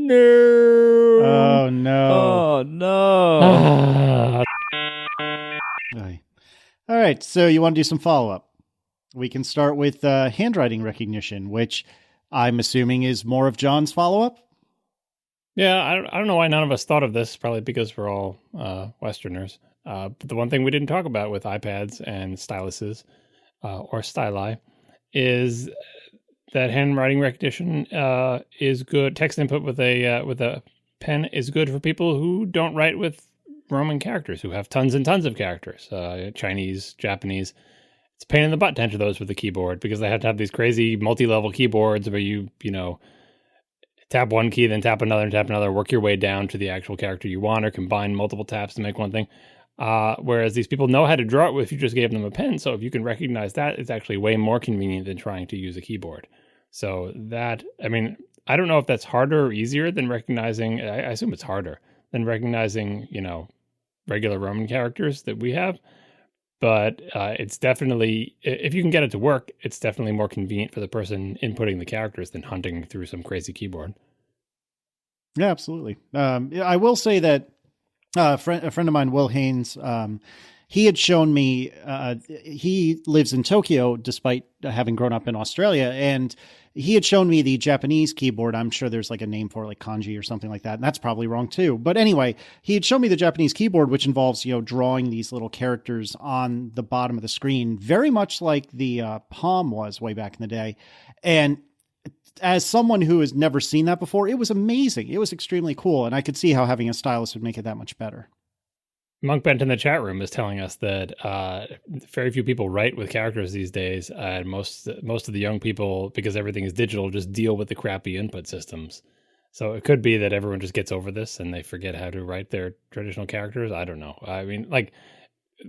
No. Oh, no. Oh, no. Aye. All right, so you want to do some follow-up. We can start with handwriting recognition, which I'm assuming is more of John's follow-up. Yeah, I don't know why none of us thought of this, probably because we're all Westerners. But the one thing we didn't talk about with iPads and styluses or styli is that handwriting recognition is good. Text input with a pen is good for people who don't write with Roman characters, who have tons and tons of characters, Chinese, Japanese. It's a pain in the butt to enter those with the keyboard because they have to have these crazy multi-level keyboards where you tap one key, then tap another, work your way down to the actual character you want, or combine multiple taps to make one thing. Whereas these people know how to draw it if you just gave them a pen. So if you can recognize that, it's actually way more convenient than trying to use a keyboard. So that, I mean, I don't know if that's harder or easier than recognizing, I assume it's harder than recognizing, regular Roman characters that we have. But it's definitely, if you can get it to work, it's definitely more convenient for the person inputting the characters than hunting through some crazy keyboard. Yeah, absolutely. I will say that a friend of mine, Will Haynes, he had shown me, he lives in Tokyo despite having grown up in Australia, and he had shown me the Japanese keyboard. I'm sure there's like a name for it, like kanji or something like that. And that's probably wrong too. But anyway, he had shown me the Japanese keyboard, which involves, drawing these little characters on the bottom of the screen, very much like the Palm was way back in the day. And as someone who has never seen that before, it was amazing. It was extremely cool. And I could see how having a stylus would make it that much better. Monk Bent in the chat room is telling us that very few people write with characters these days. And most of the young people, because everything is digital, just deal with the crappy input systems. So it could be that everyone just gets over this and they forget how to write their traditional characters. I don't know. I mean, like,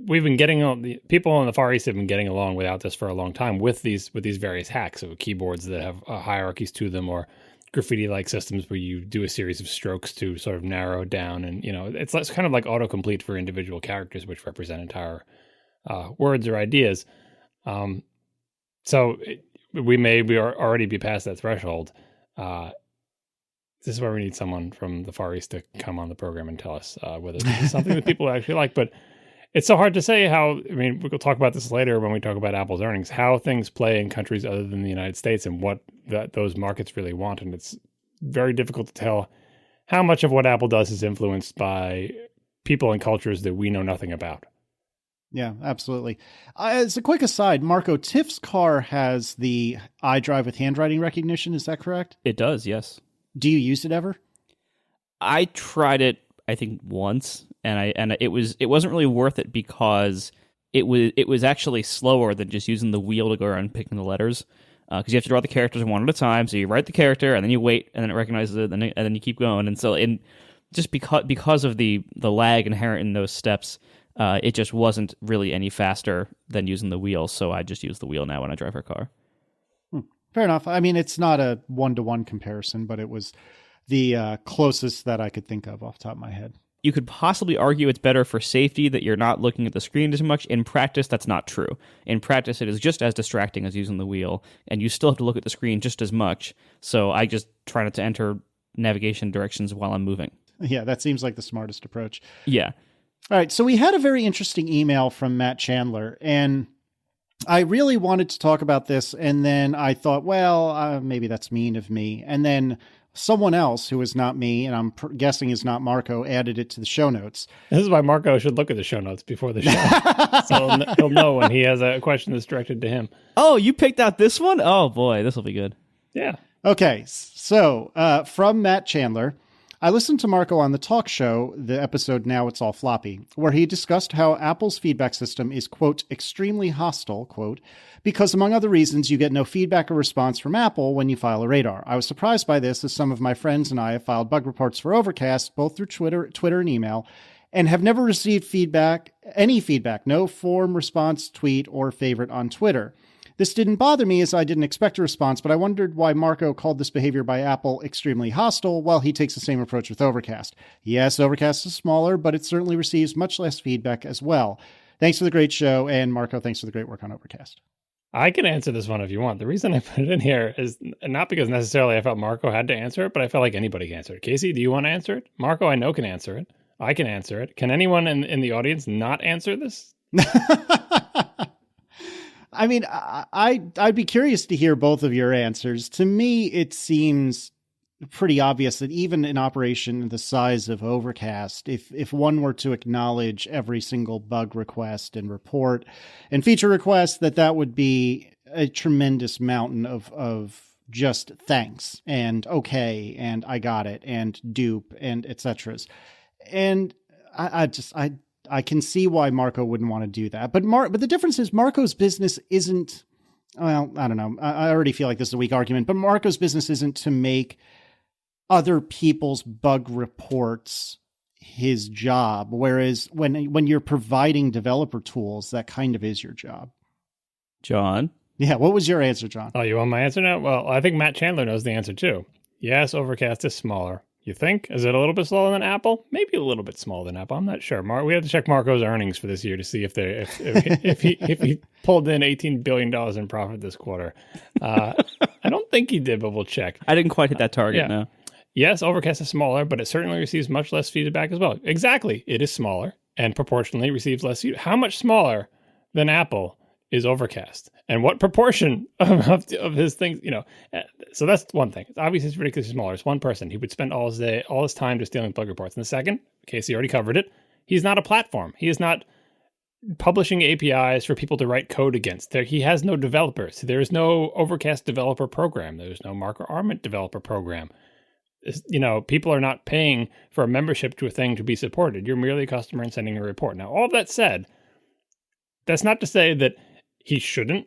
we've been the people in the Far East have been getting along without this for a long time with these various hacks of keyboards that have hierarchies to them, or graffiti-like systems where you do a series of strokes to sort of narrow down, and it's kind of like autocomplete for individual characters, which represent entire words or ideas. So we are already be past that threshold. This is where we need someone from the Far East to come on the program and tell us whether this is something that people actually like. But it's so hard to say how. I mean, we'll talk about this later when we talk about Apple's earnings, how things play in countries other than the United States and what those markets really want. And it's very difficult to tell how much of what Apple does is influenced by people and cultures that we know nothing about. Yeah, absolutely. As a quick aside, Marco, Tiff's car has the iDrive with handwriting recognition. Is that correct? It does, yes. Do you use it ever? I tried it, I think, once, and it wasn't really worth it because it was actually slower than just using the wheel to go around picking the letters, because you have to draw the characters one at a time. So you write the character, and then you wait, and then it recognizes it, and then you keep going. And so, just because of the lag inherent in those steps, it just wasn't really any faster than using the wheel. So I just use the wheel now when I drive our car. Fair enough. I mean, it's not a one-to-one comparison, but it was the closest that I could think of off the top of my head. You could possibly argue it's better for safety that you're not looking at the screen as much. In practice, that's not true. In practice, it is just as distracting as using the wheel, and you still have to look at the screen just as much. So I just try not to enter navigation directions while I'm moving. Yeah, that seems like the smartest approach. Yeah. All right, so we had a very interesting email from Matt Chandler, and I really wanted to talk about this, and then I thought, well, maybe that's mean of me. And then someone else who is not me, and I'm guessing is not Marco, added it to the show notes. This is why Marco should look at the show notes before the show. So he'll know when he has a question that's directed to him. Oh, you picked out this one? Oh, boy, this will be good. Yeah. Okay, so from Matt Chandler, I listened to Marco on the talk show, the episode Now It's All Floppy, where he discussed how Apple's feedback system is, quote, extremely hostile, quote, because among other reasons, you get no feedback or response from Apple when you file a radar. I was surprised by this, as some of my friends and I have filed bug reports for Overcast, both through Twitter and email, and have never received any feedback, no form, response, tweet, or favorite on Twitter. This didn't bother me as I didn't expect a response, but I wondered why Marco called this behavior by Apple extremely hostile while he takes the same approach with Overcast. Yes, Overcast is smaller, but it certainly receives much less feedback as well. Thanks for the great show, and Marco, thanks for the great work on Overcast. I can answer this one if you want. The reason I put it in here is not because necessarily I felt Marco had to answer it, but I felt like anybody can answer it. Casey, do you want to answer it? Marco, I know, can answer it. I can answer it. Can anyone in the audience not answer this? I mean, I'd be curious to hear both of your answers. To me, it seems pretty obvious that even an operation the size of Overcast, if one were to acknowledge every single bug request and report and feature request, that would be a tremendous mountain of just thanks and okay and I got it and dupe and et cetera. And I can see why Marco wouldn't want to do that. But the difference is Marco's business isn't, well, I don't know. I already feel like this is a weak argument, but Marco's business isn't to make other people's bug reports his job. Whereas when you're providing developer tools, that kind of is your job. John? Yeah, what was your answer, John? Oh, you want my answer now? Well, I think Matt Chandler knows the answer too. Yes, Overcast is smaller. You think? Is it a little bit smaller than Apple? Maybe a little bit smaller than Apple. I'm not sure. We have to check Marco's earnings for this year to see if he pulled in $18 billion in profit this quarter. I don't think he did, but we'll check. I didn't quite hit that target, no. Yes, Overcast is smaller, but it certainly receives much less feedback as well. Exactly. It is smaller and proportionally receives less feedback. How much smaller than Apple is Overcast? And what proportion of his things, so that's one thing. Obviously, it's ridiculously smaller. It's one person. He would spend all his time just dealing with bug reports. And the second, Casey already covered it, he's not a platform. He is not publishing APIs for people to write code against. He has no developers. There is no Overcast developer program. There's no Marco Arment developer program. People are not paying for a membership to a thing to be supported. You're merely a customer and sending a report. Now, all of that said, that's not to say that he shouldn't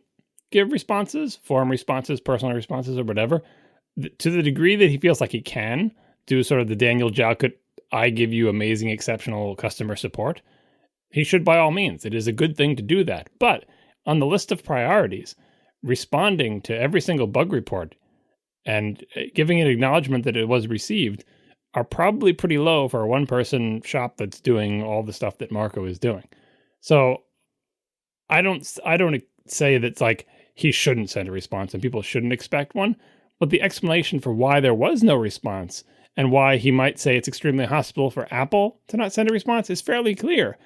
give responses, forum responses, personal responses, or whatever. To the degree that he feels like he can do sort of the Daniel Jalkut, I give you amazing, exceptional customer support, he should by all means. It is a good thing to do that. But on the list of priorities, responding to every single bug report and giving an acknowledgement that it was received are probably pretty low for a one-person shop that's doing all the stuff that Marco is doing. So I don't say that it's like he shouldn't send a response and people shouldn't expect one, but the explanation for why there was no response and why he might say it's extremely hostile for Apple to not send a response is fairly clear.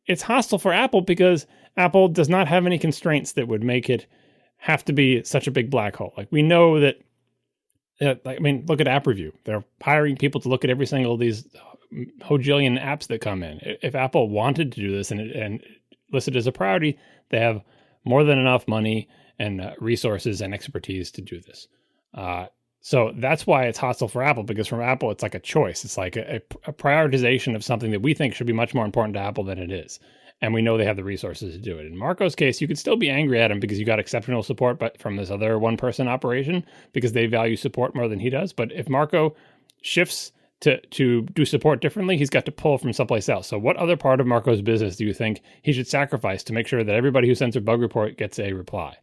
It's hostile for Apple because Apple does not have any constraints that would make it have to be such a big black hole. Like we know that, look at App Review. They're hiring people to look at every single of these hojillion apps that come in. If Apple wanted to do this and listed as a priority, they have more than enough money and resources and expertise to do this. So that's why it's hostile for Apple, because from Apple, it's like a choice. It's like a prioritization of something that we think should be much more important to Apple than it is. And we know they have the resources to do it. In Marco's case, you could still be angry at him because you got exceptional support but from this other one-person operation because they value support more than he does. But if Marco shifts to do support differently, he's got to pull from someplace else. So what other part of Marco's business do you think he should sacrifice to make sure that everybody who sends a bug report gets a reply?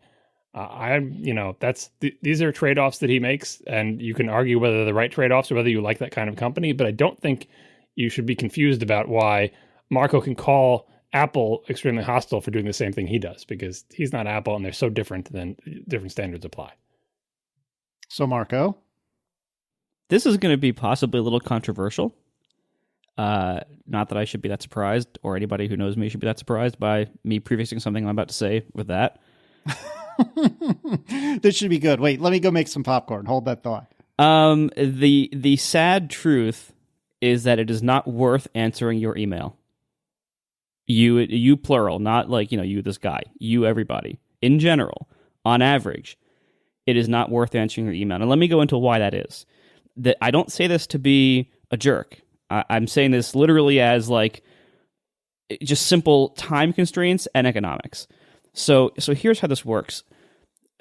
These are trade-offs that he makes, and you can argue whether they're the right trade-offs or whether you like that kind of company, but I don't think you should be confused about why Marco can call Apple extremely hostile for doing the same thing he does, because he's not Apple and they're so different standards apply. So Marco? This is going to be possibly a little controversial. Not that I should be that surprised, or anybody who knows me should be that surprised by me prefixing something I'm about to say with that. This should be good. Wait, let me go make some popcorn. Hold that thought. The sad truth is that it is not worth answering your email. You plural, not like, you, this guy, you, everybody. In general, on average, it is not worth answering your email. And let me go into why that is. That I don't say this to be a jerk. I'm saying this literally as like just simple time constraints and economics. So here's how this works.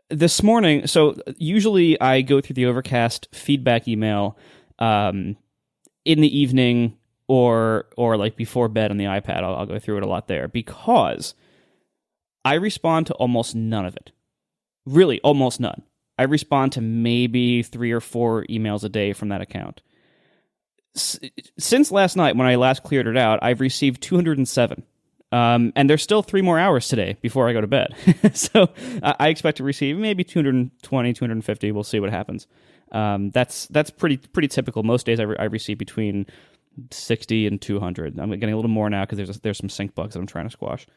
This morning, so usually I go through the Overcast feedback email in the evening or like before bed on the iPad. I'll go through it a lot there because I respond to almost none of it. Really, almost none. I respond to maybe 3 or 4 emails a day from that account. Since last night, when I last cleared it out, I've received 207 And there's still 3 more hours today before I go to bed. So I expect to receive maybe 220, 250. We'll see what happens. That's pretty typical. Most days I receive between 60 and 200. I'm getting a little more now because there's some sync bugs that I'm trying to squash.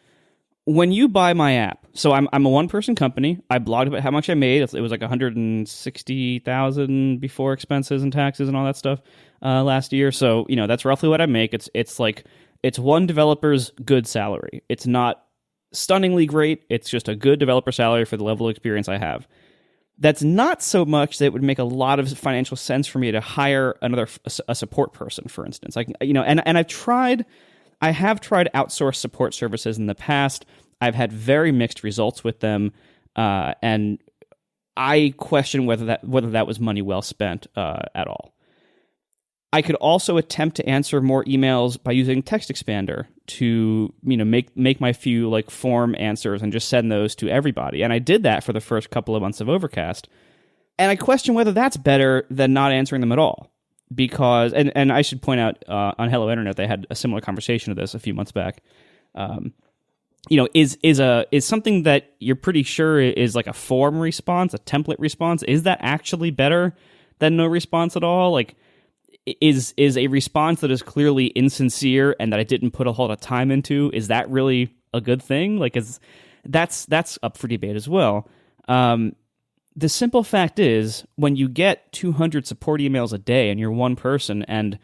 When you buy my app, so I'm a one-person company. I blogged about how much I made. It was like $160,000 before expenses and taxes and all that stuff last year. So that's roughly what I make. It's one developer's good salary. It's not stunningly great. It's just a good developer salary for the level of experience I have. That's not so much that it would make a lot of financial sense for me to hire a support person, for instance. I have tried outsourced support services in the past. I've had very mixed results with them, and I question whether that was money well spent at all. I could also attempt to answer more emails by using TextExpander to make my few form answers and just send those to everybody. And I did that for the first couple of months of Overcast, and I question whether that's better than not answering them at all. Because, and I should point out, on Hello Internet, they had a similar conversation of this a few months back. Is something that you're pretty sure is like a form response, a template response, is that actually better than no response at all? Is a response that is clearly insincere and that I didn't put a whole lot of time into, is that really a good thing? That's up for debate as well. The simple fact is, when you get 200 support emails a day and you're one person, and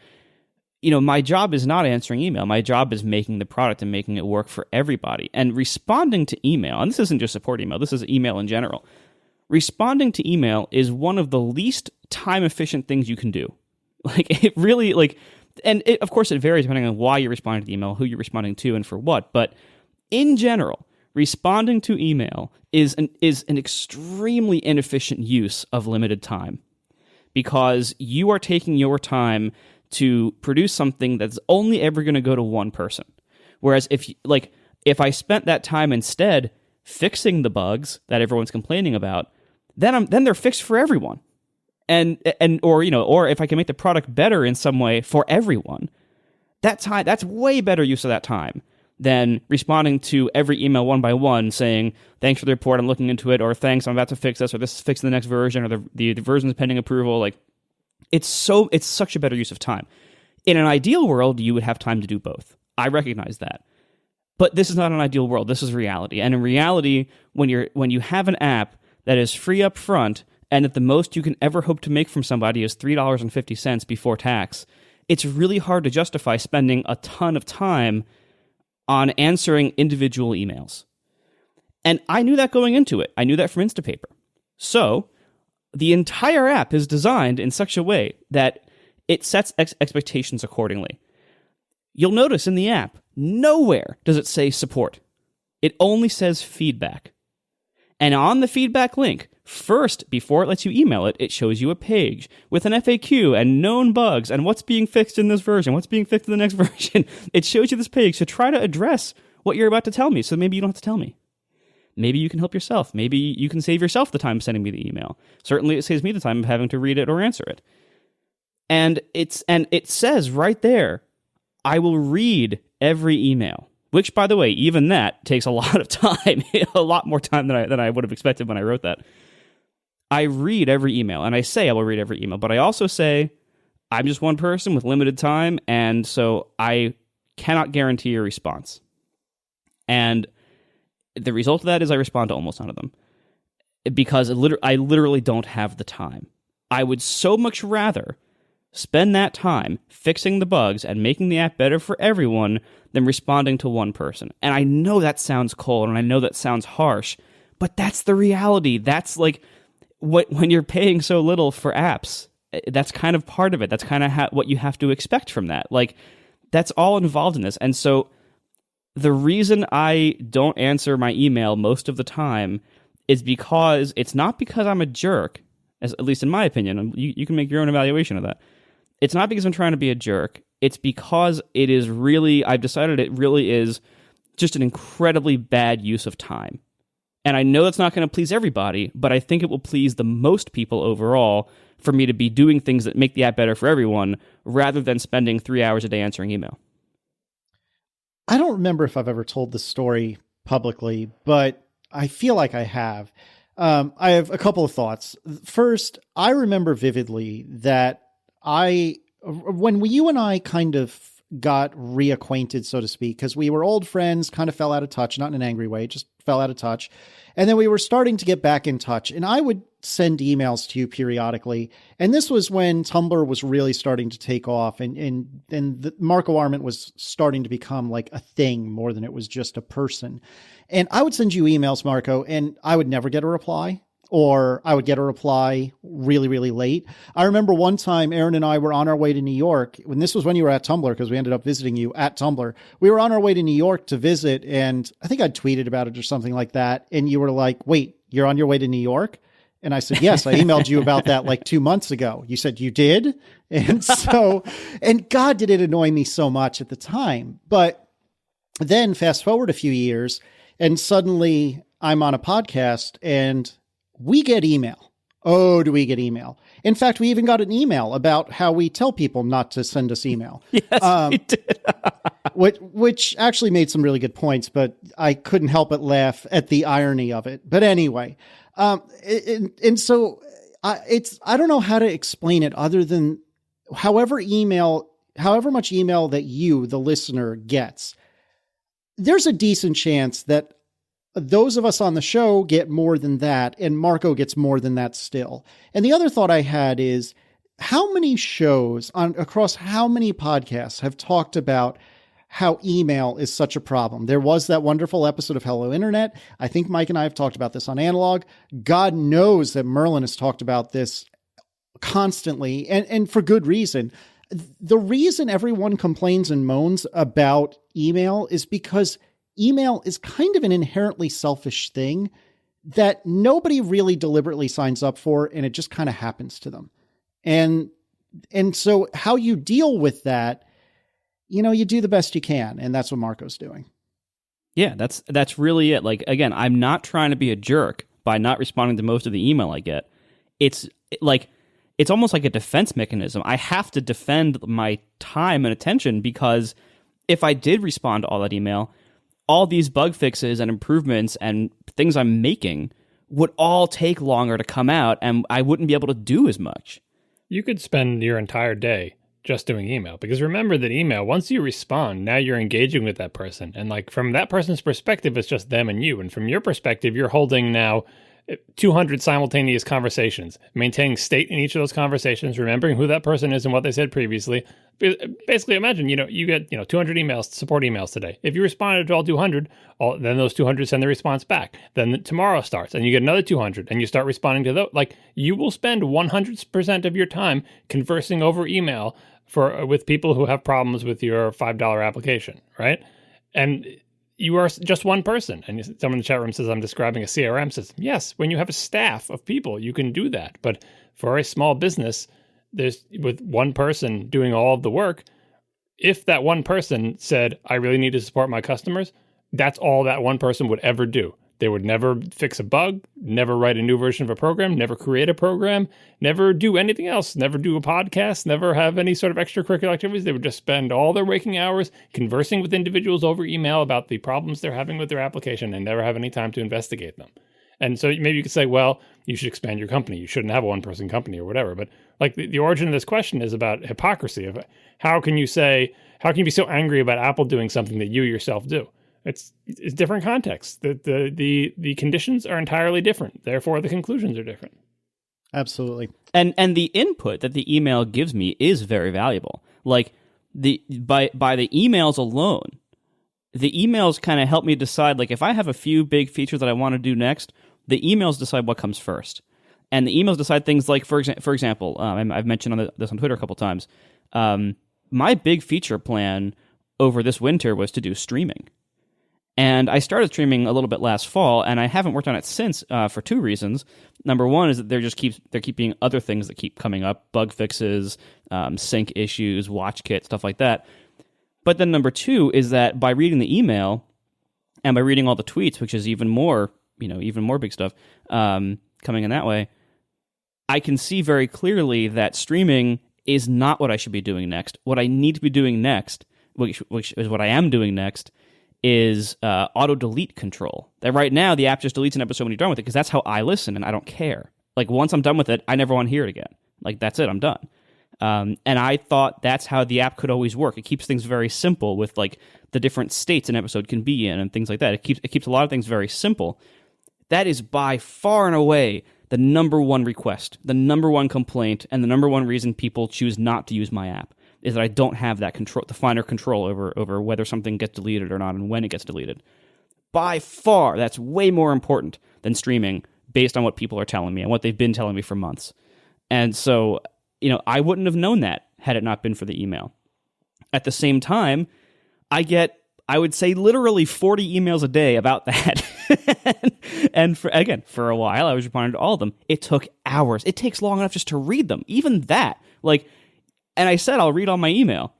my job is not answering email. My job is making the product and making it work for everybody. And responding to email, and this isn't just support email, this is email in general. Responding to email is one of the least time-efficient things you can do. It really, of course it varies depending on why you're responding to the email, who you're responding to, and for what. But in general, responding to email is an extremely inefficient use of limited time, because you are taking your time to produce something that's only ever going to go to one person. Whereas if I spent that time instead fixing the bugs that everyone's complaining about, then they're fixed for everyone. Or if I can make the product better in some way for everyone, that's way better use of that time than responding to every email one by one saying, thanks for the report, I'm looking into it, or thanks, I'm about to fix this, or this is fixed in the next version, or the version is pending approval. It's such a better use of time. In an ideal world, you would have time to do both. I recognize that. But this is not an ideal world. This is reality. And in reality, when you have an app that is free up front, and that the most you can ever hope to make from somebody is $3.50 before tax, it's really hard to justify spending a ton of time on answering individual emails. And I knew that going into it. I knew that from Instapaper. So the entire app is designed in such a way that it sets expectations accordingly. You'll notice in the app, nowhere does it say support. It only says feedback. And on the feedback link, first, before it lets you email it, it shows you a page with an FAQ and known bugs and what's being fixed in this version, what's being fixed in the next version. It shows you this page to try to address what you're about to tell me, so maybe you don't have to tell me. Maybe you can help yourself. Maybe you can save yourself the time of sending me the email. Certainly it saves me the time of having to read it or answer it. And it says right there, I will read every email. Which, by the way, even that takes a lot of time, a lot more time than I would have expected when I wrote that. I read every email, and I say I will read every email, but I also say I'm just one person with limited time, and so I cannot guarantee a response. And the result of that is I respond to almost none of them, because I literally don't have the time. I would so much rather spend that time fixing the bugs and making the app better for everyone than responding to one person. And I know that sounds cold, and I know that sounds harsh, but that's the reality. That's when you're paying so little for apps, that's kind of part of it. That's kind of what you have to expect from that. That's all involved in this. And so the reason I don't answer my email most of the time is because it's not because I'm a jerk, at least in my opinion. You can make your own evaluation of that. It's not because I'm trying to be a jerk. It's because I've decided it really is just an incredibly bad use of time. And I know that's not going to please everybody, but I think it will please the most people overall for me to be doing things that make the app better for everyone rather than spending 3 hours a day answering email. I don't remember if I've ever told this story publicly, but I feel like I have. I have a couple of thoughts. First, I remember vividly that when you and I kind of got reacquainted, so to speak, because we were old friends, kind of fell out of touch, not in an angry way, just fell out of touch. And then we were starting to get back in touch, and I would send emails to you periodically. And this was when Tumblr was really starting to take off, and Marco Arment was starting to become like a thing more than it was just a person. And I would send you emails, Marco, and I would never get a reply, or I would get a reply really, really late. I remember one time Aaron and I were on our way to New York, when this was when you were at Tumblr, because we ended up visiting you at Tumblr. We were on our way to New York to visit, and I think I'd tweeted about it or something like that. And you were like, wait, you're on your way to New York? And I said, yes, I emailed you about that like 2 months ago. You said you did? And so, and God, did it annoy me so much at the time. But then fast forward a few years, and suddenly I'm on a podcast and we get email. Oh, do we get email? In fact, we even got an email about how we tell people not to send us email. Yes, we did. which actually made some really good points, but I couldn't help but laugh at the irony of it. But anyway, and so I don't know how to explain it other than however much email that you, the listener, gets, there's a decent chance that those of us on the show get more than that, and Marco gets more than that still. And the other thought I had is, how many shows across how many podcasts have talked about how email is such a problem? There was that wonderful episode of Hello Internet. I think Mike and I have talked about this on Analog. God knows that Merlin has talked about this constantly, and for good reason. The reason everyone complains and moans about email is because email is kind of an inherently selfish thing that nobody really deliberately signs up for, and it just kind of happens to them. And so how you deal with that, you do the best you can, and that's what Marco's doing. Yeah, that's really it. Like, again, I'm not trying to be a jerk by not responding to most of the email I get. It's almost like a defense mechanism. I have to defend my time and attention, because if I did respond to all that email, all these bug fixes and improvements and things I'm making would all take longer to come out, and I wouldn't be able to do as much. You could spend your entire day just doing email, because remember that email, once you respond, now you're engaging with that person. And like, from that person's perspective, it's just them and you. And from your perspective, you're holding now 200 simultaneous conversations, maintaining state in each of those conversations, remembering who that person is and what they said previously. Basically, imagine, you get 200 emails, support emails today. If you responded to all 200, then those 200 send the response back. Then tomorrow starts, and you get another 200, and you start responding to those. Like, you will spend 100% of your time conversing over email with people who have problems with your $5 application, right? And you are just one person. And someone in the chat room says, I'm describing a CRM system. Yes, when you have a staff of people, you can do that. But for a small business, with one person doing all of the work, if that one person said, I really need to support my customers, that's all that one person would ever do. They would never fix a bug, never write a new version of a program, never create a program, never do anything else, never do a podcast, never have any sort of extracurricular activities. They would just spend all their waking hours conversing with individuals over email about the problems they're having with their application, and never have any time to investigate them. And so maybe you could say, well, you should expand your company. You shouldn't have a one-person company or whatever. But like, the origin of this question is about hypocrisy of how can you be so angry about Apple doing something that you yourself do? It's different context. The conditions are entirely different. Therefore, the conclusions are different. Absolutely. And the input that the email gives me is very valuable. Like, by the emails alone, the emails kind of help me decide, like, if I have a few big features that I want to do next, the emails decide what comes first. And the emails decide things like, for example, I've mentioned this on Twitter a couple times, my big feature plan over this winter was to do streaming. And I started streaming a little bit last fall, and I haven't worked on it since for two reasons. Number one is that there keep being other things that keep coming up, bug fixes, sync issues, WatchKit, stuff like that. But then number two is that by reading the email and by reading all the tweets, which is even more big stuff coming in that way, I can see very clearly that streaming is not what I should be doing next. What I need to be doing next, which is what I am doing next, is auto delete control. That right now the app just deletes an episode when you're done with it because that's how I listen and I don't care. Like once I'm done with it, I never want to hear it again. Like that's it, I'm done. And I thought that's how the app could always work. It keeps things very simple with like the different states an episode can be in and things like that. It keeps a lot of things very simple. That is by far and away the number one request, the number one complaint, and the number one reason people choose not to use my app is that I don't have that control, the finer control over whether something gets deleted or not and when it gets deleted. By far, that's way more important than streaming based on what people are telling me and what they've been telling me for months. And so, I wouldn't have known that had it not been for the email. At the same time, I get, I would say, literally 40 emails a day about that. And for a while, I was responding to all of them. It took hours. It takes long enough just to read them. Even that. And I said I'll read all my email.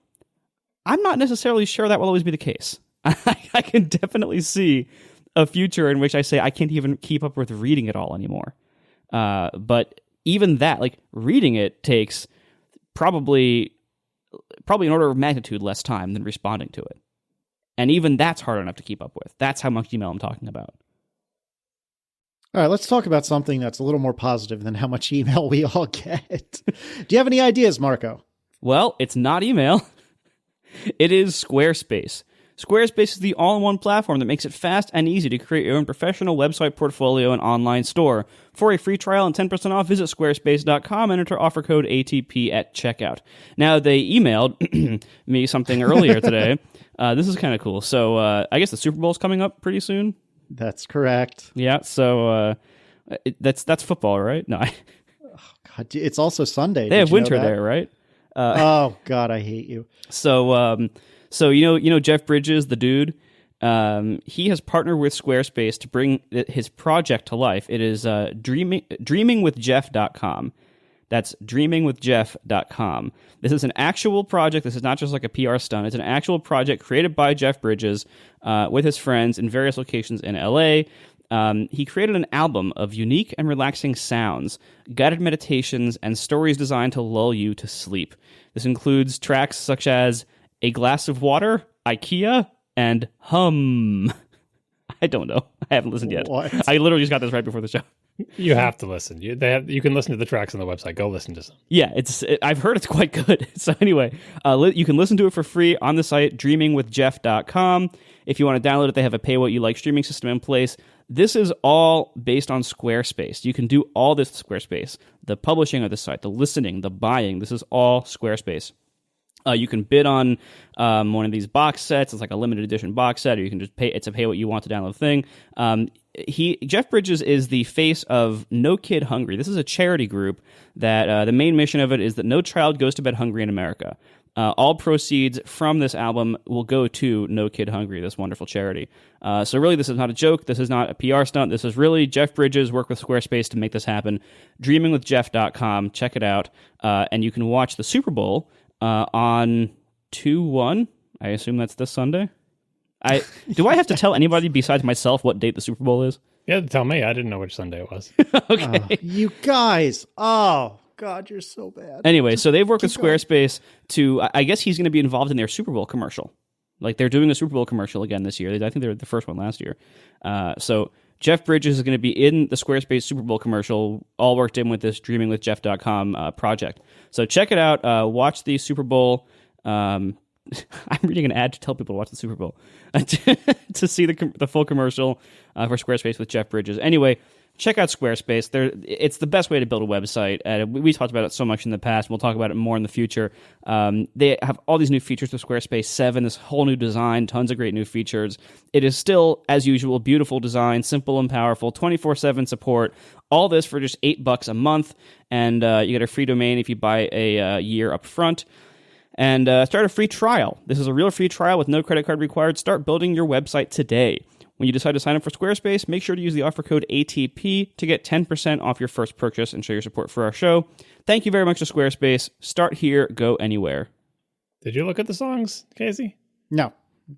I'm not necessarily sure that will always be the case. I can definitely see a future in which I say I can't even keep up with reading it all anymore. But even that, reading it takes probably an order of magnitude less time than responding to it. And even that's hard enough to keep up with. That's how much email I'm talking about. All right, let's talk about something that's a little more positive than how much email we all get. Do you have any ideas, Marco? Well, it's not email. It is Squarespace. Squarespace is the all-in-one platform that makes it fast and easy to create your own professional website portfolio and online store. For a free trial and 10% off, visit squarespace.com and enter offer code ATP at checkout. Now, they emailed me something earlier today. This is kind of cool. So I guess the Super Bowl is coming up pretty soon. That's correct. Yeah, so that's football, right? No. God, it's also Sunday. They have winter there, right? Oh God, I hate you. So you know Jeff Bridges, the dude. He has partnered with Squarespace to bring his project to life. It is dreamingwithjeff.com. That's dreamingwithjeff.com. This is an actual project. This is not just like a PR stunt. It's an actual project created by Jeff Bridges with his friends in various locations in LA. He created an album of unique and relaxing sounds, guided meditations, and stories designed to lull you to sleep. This includes tracks such as A Glass of Water, IKEA, and Hum. I don't know. I haven't listened yet. What? I literally just got this right before the show. You have to listen. You can listen to the tracks on the website. Go listen to some. Yeah, I've heard it's quite good. So anyway, you can listen to it for free on the site, dreamingwithjeff.com. If you want to download it, they have a pay-what-you-like streaming system in place. This is all based on Squarespace. You can do all this with Squarespace. The publishing of the site, the listening, the buying, this is all Squarespace. You can bid on one of these box sets. It's like a limited edition box set, or you can just pay. It's a pay what you want to download thing. Jeff Bridges is the face of No Kid Hungry. This is a charity group that the main mission of it is that no child goes to bed hungry in America. All proceeds from this album will go to No Kid Hungry, this wonderful charity. So really, this is not a joke. This is not a PR stunt. This is really Jeff Bridges work with Squarespace to make this happen. Dreamingwithjeff.com. Check it out. And you can watch the Super Bowl on 2/1. I assume that's this Sunday. Do I have to tell anybody besides myself what date the Super Bowl is? Yeah, tell me. I didn't know which Sunday it was. Okay. You guys. Oh, God, you're so bad. Anyway, so they've worked with Squarespace to, I guess he's going to be involved in their Super Bowl commercial. Like, they're doing a Super Bowl commercial again this year. I think they were the first one last year. So Jeff Bridges is going to be in the Squarespace Super Bowl commercial, all worked in with this dreamingwithjeff.com project. So check it out. Watch the Super Bowl. I'm reading an ad to tell people to watch the Super Bowl to see the full commercial for Squarespace with Jeff Bridges. Anyway, check out Squarespace. It's the best way to build a website. We talked about it so much in the past. We'll talk about it more in the future. They have all these new features with Squarespace 7, this whole new design, tons of great new features. It is still, as usual, beautiful design, simple and powerful, 24/7 support. All this for just $8 a month, and you get a free domain if you buy a year up front. And start a free trial. This is a real free trial with no credit card required. Start building your website today. When you decide to sign up for Squarespace, make sure to use the offer code ATP to get 10% off your first purchase and show your support for our show. Thank you very much to Squarespace. Start here, go anywhere. Did you look at the songs, Casey? No.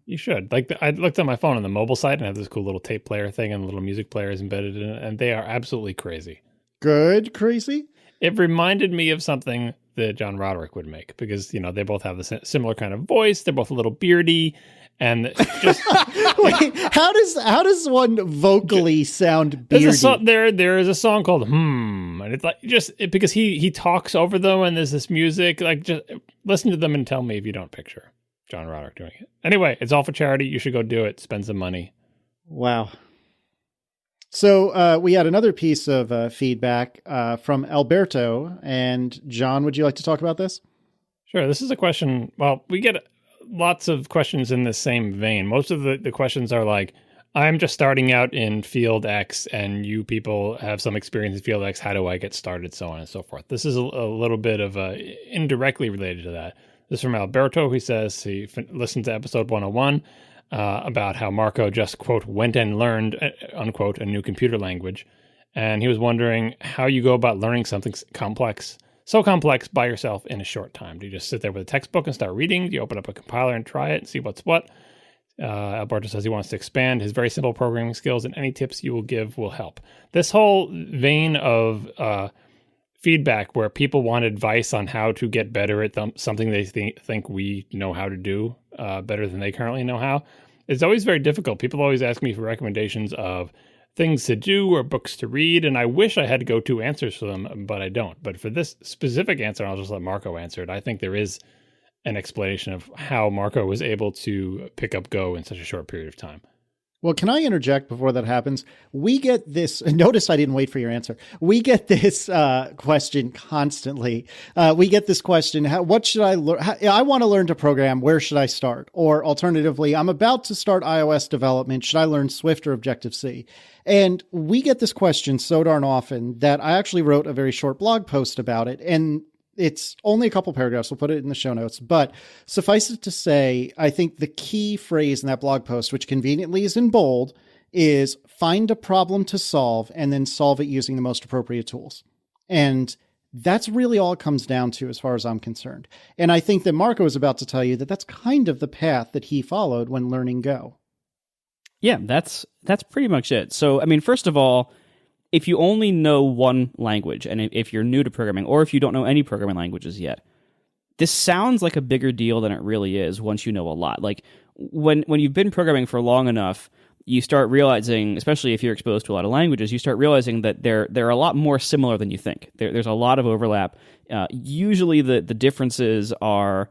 You should. I looked on my phone on the mobile site and I have this cool little tape player thing and little music players embedded in it, and they are absolutely crazy. Good, crazy? It reminded me of something that John Roderick would make, because they both have the similar kind of voice. They're both a little beardy, and just wait, how does one vocally sound beardy? There is a song called and it's like because he talks over them, and there's this music. Like, just listen to them and tell me if you don't picture John Roderick doing it. Anyway, it's all for charity. You should go do it. Spend some money. Wow. So we had another piece of feedback from Alberto. And John, would you like to talk about this? Sure. This is a question. Well, we get lots of questions in the same vein. Most of the questions are like, I'm just starting out in field X and you people have some experience in field X. How do I get started? So on and so forth. This is a little bit of indirectly related to that. This is from Alberto, who says he listened to episode 101 about how Marco just, quote, went and learned, unquote, a new computer language. And he was wondering how you go about learning something so complex by yourself in a short time. Do you just sit there with a textbook and start reading? Do you open up a compiler and try it and see what's what? Alberto says he wants to expand his very simple programming skills, and any tips you will give will help. This whole vein of feedback where people want advice on how to get better at something they think we know how to do better than they currently know how, it's always very difficult. People always ask me for recommendations of things to do or books to read, and I wish I had go-to answers for them, but I don't. But for this specific answer, I'll just let Marco answer it. I think there is an explanation of how Marco was able to pick up Go in such a short period of time. Well, can I interject before that happens? We get this, notice I didn't wait for your answer. We get this question constantly. We get this question, what should I learn? I want to learn to program. Where should I start? Or alternatively, I'm about to start iOS development. Should I learn Swift or Objective-C? And we get this question so darn often that I actually wrote a very short blog post about it. And it's only a couple paragraphs. We'll put it in the show notes. But suffice it to say, I think the key phrase in that blog post, which conveniently is in bold, is find a problem to solve and then solve it using the most appropriate tools. And that's really all it comes down to as far as I'm concerned. And I think that Marco is about to tell you that that's kind of the path that he followed when learning Go. Yeah, that's pretty much it. So, I mean, first of all, if you only know one language, and if you're new to programming, or if you don't know any programming languages yet, this sounds like a bigger deal than it really is once you know a lot. Like, when you've been programming for long enough, you start realizing, especially if you're exposed to a lot of languages, you start realizing that they're a lot more similar than you think. There's a lot of overlap. Usually the differences are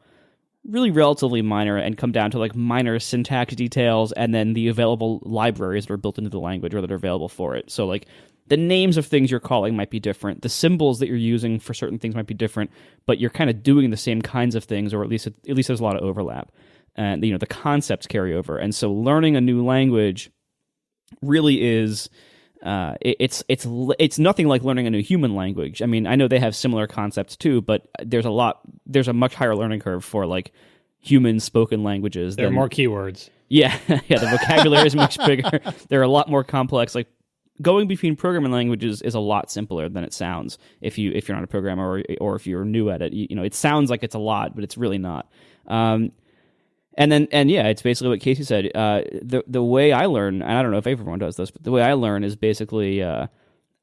really relatively minor and come down to like minor syntax details and then the available libraries that are built into the language or that are available for it. So like the names of things you're calling might be different. The symbols that you're using for certain things might be different, but you're kind of doing the same kinds of things, or at least there's a lot of overlap. And the concepts carry over. And so learning a new language really is it's nothing like learning a new human language. I mean, I know they have similar concepts too, but there's a much higher learning curve for like human spoken languages. There are more keywords. Yeah, yeah, the vocabulary is much bigger. They're a lot more complex. Like going between programming languages is a lot simpler than it sounds if you're not a programmer or if you're new at it. It sounds like it's a lot, but it's really not. And yeah, it's basically what Casey said. The way I learn, and I don't know if everyone does this, but the way I learn is basically I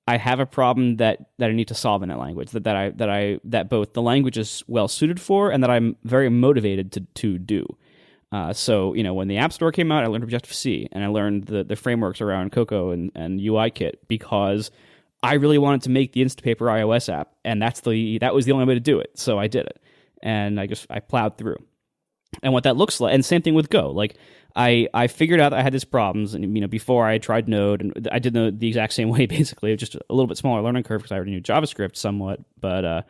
have a problem that I need to solve in that language that both the language is well suited for and that I'm very motivated to do. So when the App Store came out, I learned Objective-C and I learned the frameworks around Cocoa and UIKit because I really wanted to make the Instapaper iOS app, and that was the only way to do it. So I did it, and I plowed through. And what that looks like, and same thing with Go. Like I figured out that I had these problems, and before I tried Node, and I did the exact same way, basically, just a little bit smaller learning curve because I already knew JavaScript somewhat. But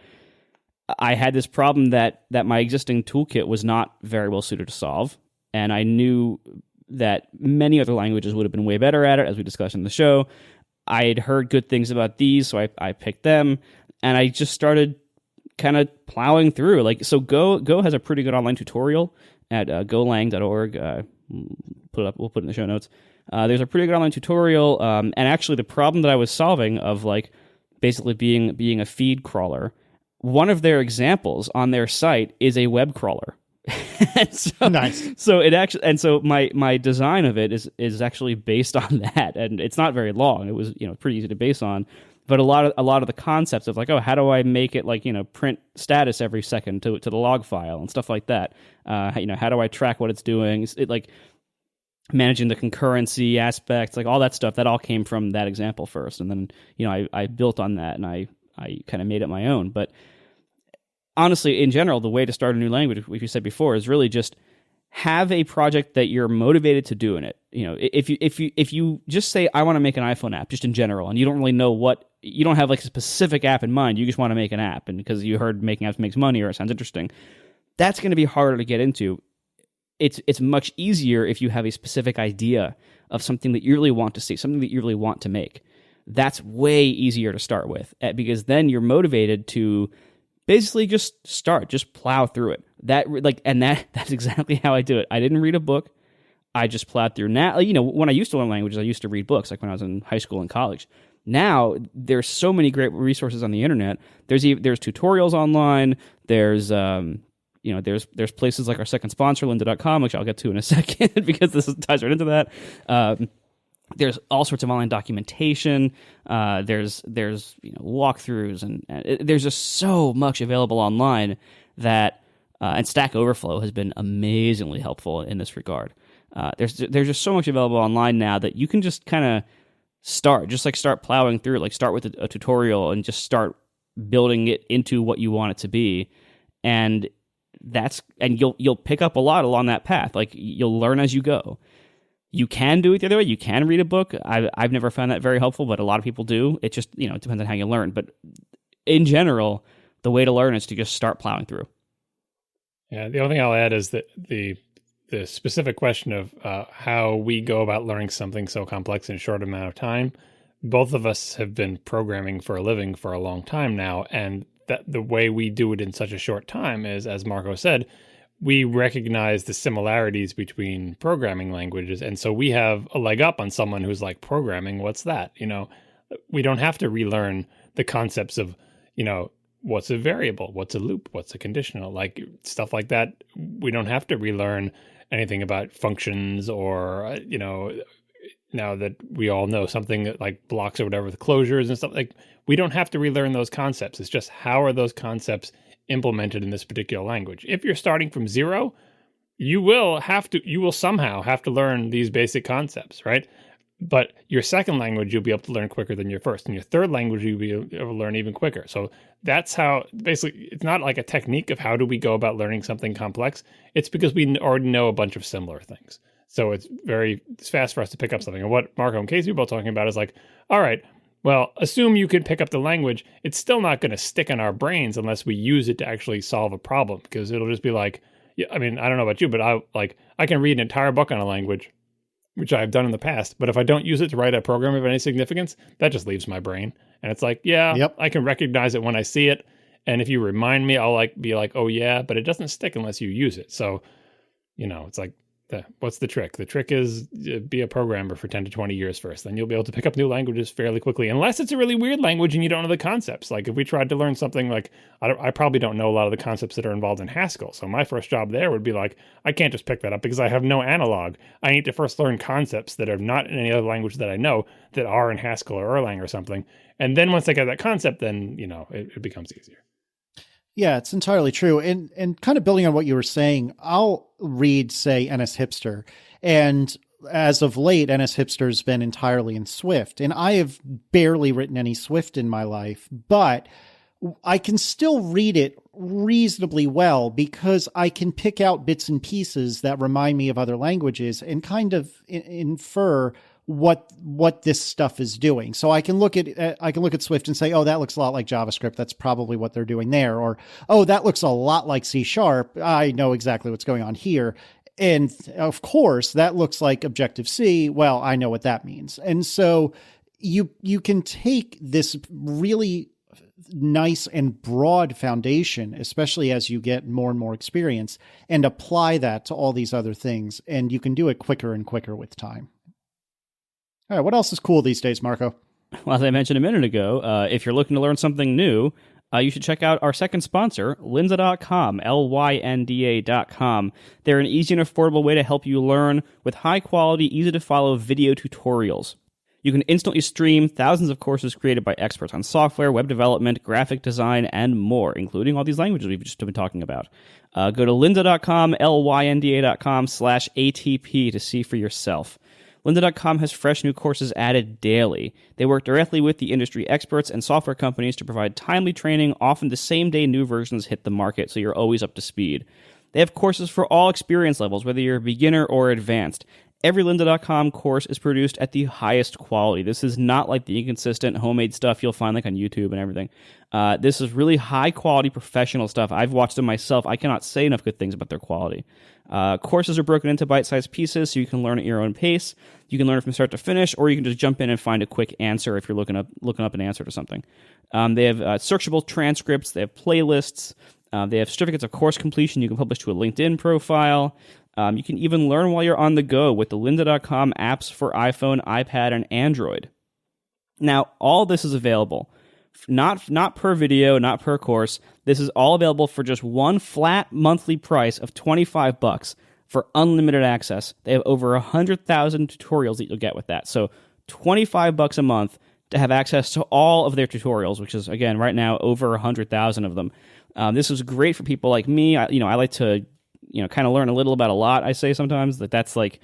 I had this problem that my existing toolkit was not very well suited to solve, and I knew that many other languages would have been way better at it, as we discussed in the show. I had heard good things about these, so I picked them, and I just started kind of plowing through. So Go has a pretty good online tutorial at golang.org. We'll put it in the show notes. There's a pretty good online tutorial, and actually the problem that I was solving of like basically being a feed crawler, one of their examples on their site is a web crawler. Nice. So it actually, and so my design of it is actually based on that, and it's not very long. It was pretty easy to base on. But a lot of the concepts of like, oh, how do I make it like, print status every second to the log file and stuff like that. How do I track what it's doing? It like managing the concurrency aspects, like all that stuff, that all came from that example first. And then, I built on that and I kind of made it my own. But honestly, in general, the way to start a new language, which you said before, is really just have a project that you're motivated to do in it. If you just say, I want to make an iPhone app, just in general, and you don't really know you don't have like a specific app in mind, you just want to make an app, and because you heard making apps makes money or it sounds interesting, that's going to be harder to get into. It's much easier if you have a specific idea of something that you really want to see, something that you really want to make. That's way easier to start with, because then you're motivated to basically just plow through it. That's exactly how I do it. I didn't read a book. I just plowed through. Now, when I used to learn languages, I used to read books, like when I was in high school and college. Now, there's so many great resources on the internet. There's tutorials online. There's places like our second sponsor, lynda.com, which I'll get to in a second because this ties right into that. There's all sorts of online documentation. There's walkthroughs, and there's just so much available online that and Stack Overflow has been amazingly helpful in this regard. There's just so much available online now that you can just kind of start plowing through. Like start with a tutorial and just start building it into what you want it to be, and you'll pick up a lot along that path. Like you'll learn as you go. You can do it the other way. You can read a book. I've never found that very helpful, but a lot of people do. It just, it depends on how you learn. But in general, the way to learn is to just start plowing through. Yeah, the only thing I'll add is that the specific question of how we go about learning something so complex in a short amount of time. Both of us have been programming for a living for a long time now, and that the way we do it in such a short time is, as Marco said, we recognize the similarities between programming languages. And so we have a leg up on someone who's like, programming, what's that? We don't have to relearn the concepts of, what's a variable, what's a loop, what's a conditional, like stuff like that. We don't have to relearn anything about functions or, now that we all know something that like blocks or whatever with closures and stuff, like we don't have to relearn those concepts. It's just how are those concepts implemented in this particular language. If you're starting from zero, you will somehow have to learn these basic concepts, right? But your second language, you'll be able to learn quicker than your first. And your third language, you'll be able to learn even quicker. So that's how, basically, it's not like a technique of how do we go about learning something complex. It's because we already know a bunch of similar things. So it's fast for us to pick up something. And what Marco and Casey were both talking about is like, all right, well, assume you can pick up the language. It's still not going to stick in our brains unless we use it to actually solve a problem, because it'll just be like, I don't know about you, but I can read an entire book on a language, which I've done in the past. But if I don't use it to write a program of any significance, that just leaves my brain. And it's like, yep. I can recognize it when I see it. And if you remind me, I'll be like, oh yeah, but it doesn't stick unless you use it. So, it's like, what's the trick? The trick is be a programmer for 10 to 20 years first. Then you'll be able to pick up new languages fairly quickly, unless it's a really weird language and you don't know the concepts. Like if we tried to learn something like, I probably don't know a lot of the concepts that are involved in Haskell. So my first job there would be like, I can't just pick that up because I have no analog. I need to first learn concepts that are not in any other language that I know that are in Haskell or Erlang or something. And then once I get that concept, then, it becomes easier. Yeah, it's entirely true. And kind of building on what you were saying, I'll read, say, NS Hipster. And as of late, NS Hipster's been entirely in Swift. And I have barely written any Swift in my life, but I can still read it reasonably well because I can pick out bits and pieces that remind me of other languages and kind of infer what this stuff is doing. So I can look at Swift and say, oh, that looks a lot like JavaScript. That's probably what they're doing there. Or, oh, that looks a lot like C#. I know exactly what's going on here. And of course, that looks like Objective-C. Well, I know what that means. And so you can take this really nice and broad foundation, especially as you get more and more experience, and apply that to all these other things. And you can do it quicker and quicker with time. All right, what else is cool these days, Marco? Well, as I mentioned a minute ago, if you're looking to learn something new, you should check out our second sponsor, lynda.com, lynda.com. They're an easy and affordable way to help you learn with high-quality, easy-to-follow video tutorials. You can instantly stream thousands of courses created by experts on software, web development, graphic design, and more, including all these languages we've just been talking about. Go to lynda.com, lynda.com/ATP to see for yourself. Lynda.com has fresh new courses added daily. They work directly with the industry experts and software companies to provide timely training. Often the same day new versions hit the market, so you're always up to speed. They have courses for all experience levels, whether you're a beginner or advanced. Every lynda.com course is produced at the highest quality. This is not like the inconsistent homemade stuff you'll find like on YouTube and everything. This is really high quality professional stuff. I've watched them myself. I cannot say enough good things about their quality. Courses are broken into bite-sized pieces so you can learn at your own pace. You can learn from start to finish, or you can just jump in and find a quick answer if you're looking up an answer to something. They have searchable transcripts. They have playlists. They have certificates of course completion you can publish to a LinkedIn profile. You can even learn while you're on the go with the lynda.com apps for iPhone, iPad, and Android. Now, all this is available. Not per video, not per course. This is all available for just one flat monthly price of $25 for unlimited access. They have over 100,000 tutorials that you'll get with that. So $25 a month to have access to all of their tutorials, which is, again, right now over 100,000 of them. This is great for people like me. I like to, kind of learn a little about a lot. I say sometimes that's like,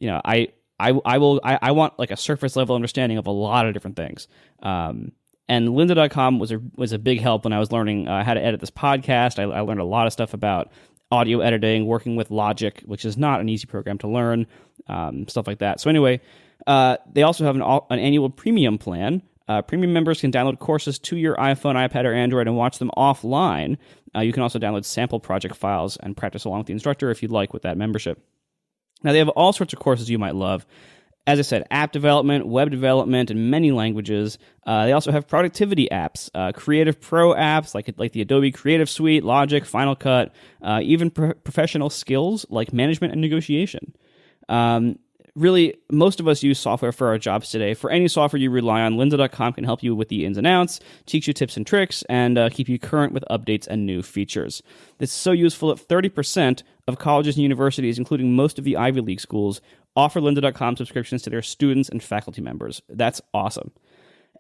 I want like a surface level understanding of a lot of different things. And lynda.com was a big help when I was learning how to edit this podcast. I learned a lot of stuff about audio editing, working with Logic, which is not an easy program to learn, stuff like that. So anyway, they also have an annual premium plan. Premium members can download courses to your iPhone, iPad, or Android and watch them offline. You can also download sample project files and practice along with the instructor if you'd like with that membership. Now, they have all sorts of courses you might love. As I said, app development, web development, in many languages. They also have productivity apps, Creative Pro apps like the Adobe Creative Suite, Logic, Final Cut, even professional skills like management and negotiation. Really, most of us use software for our jobs today. For any software you rely on, lynda.com can help you with the ins and outs, teach you tips and tricks, and keep you current with updates and new features. It's so useful that 30% of colleges and universities, including most of the Ivy League schools, offer lynda.com subscriptions to their students and faculty members. That's awesome.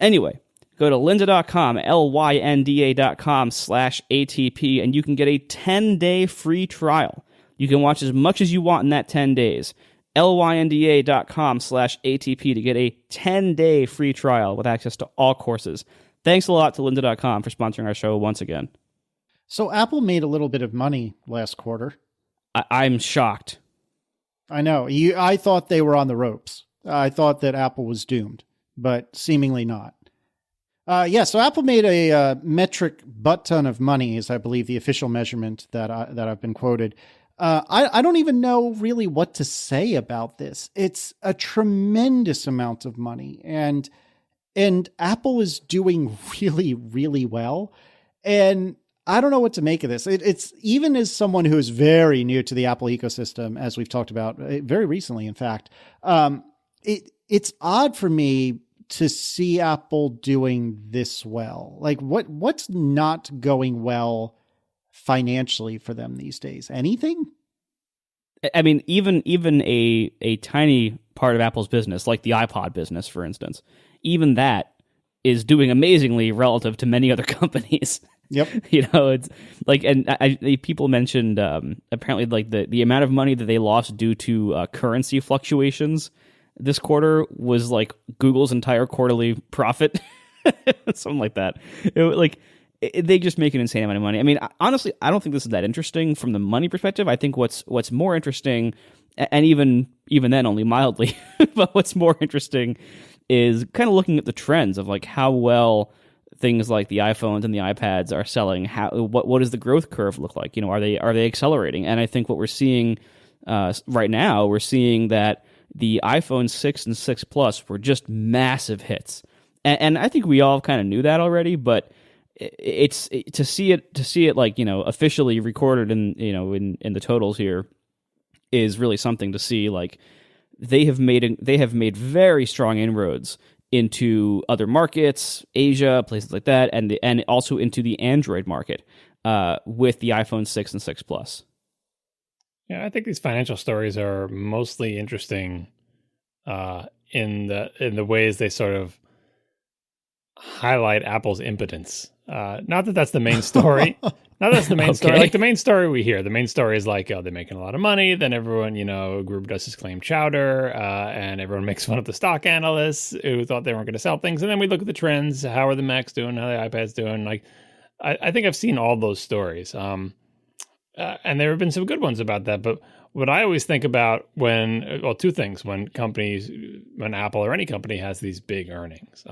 Anyway, go to lynda.com, lynda.com/ATP, and you can get a 10-day free trial. You can watch as much as you want in that 10 days. lynda.com/ATP to get a 10-day free trial with access to all courses. Thanks a lot to lynda.com for sponsoring our show once again. So Apple made a little bit of money last quarter. I'm shocked. I know. I thought they were on the ropes. I thought that Apple was doomed, but seemingly not. So Apple made a metric butt ton of money, is I believe the official measurement that I've been quoted. I don't even know really what to say about this. It's a tremendous amount of money, and Apple is doing really, really well. And I don't know what to make of this. It's even as someone who is very new to the Apple ecosystem, as we've talked about very recently, in fact, it's odd for me to see Apple doing this well. Like what's not going well financially for them these days? Anything? I mean, even a tiny part of Apple's business, like the iPod business, for instance, even that is doing amazingly relative to many other companies. Yep. It's like, and people mentioned apparently like the amount of money that they lost due to currency fluctuations this quarter was like Google's entire quarterly profit, something like that. They just make an insane amount of money. I mean, honestly, I don't think this is that interesting from the money perspective. I think what's more interesting, and even then only mildly, but what's more interesting is kind of looking at the trends of like how well things like the iPhones and the iPads are selling. What does the growth curve look like? Are they accelerating? And I think what we're seeing right now, we're seeing that the iPhone 6 and 6 Plus were just massive hits, and I think we all kind of knew that already, but it's to see it like officially recorded in the totals here is really something to see. Like they have made very strong inroads into other markets, Asia, places like that, and also into the Android market with the iPhone 6 and 6 Plus. Yeah, I think these financial stories are mostly interesting in the ways they sort of highlight Apple's impotence. Not that that's the main story. Not that's the main story. Like the main story we hear. The main story is like, oh, they're making a lot of money. Then everyone, group does this claim chowder, and everyone makes fun of the stock analysts who thought they weren't going to sell things. And then we look at the trends. How are the Macs doing? How are the iPads doing? Like, I think I've seen all those stories. And there have been some good ones about that. But what I always think about two things when Apple or any company has these big earnings.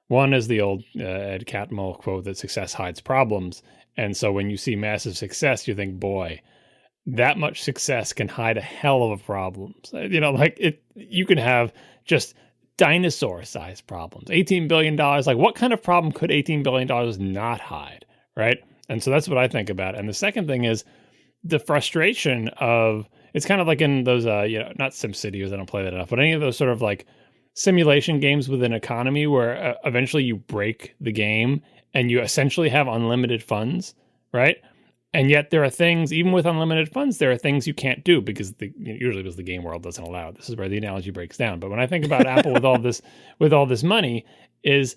One is the old Ed Catmull quote that success hides problems. And so when you see massive success, you think, boy, that much success can hide a hell of a problem. You can have just dinosaur-sized problems. $18 billion, like what kind of problem could $18 billion not hide, right? And so that's what I think about. And the second thing is the frustration of, it's kind of like in those, not SimCity, because I don't play that enough, but any of those sort of like simulation games with an economy where eventually you break the game and you essentially have unlimited funds, right? And yet there are things, even with unlimited funds, there are things you can't do because usually because the game world doesn't allow it. This is where the analogy breaks down. But when I think about Apple with all this money, is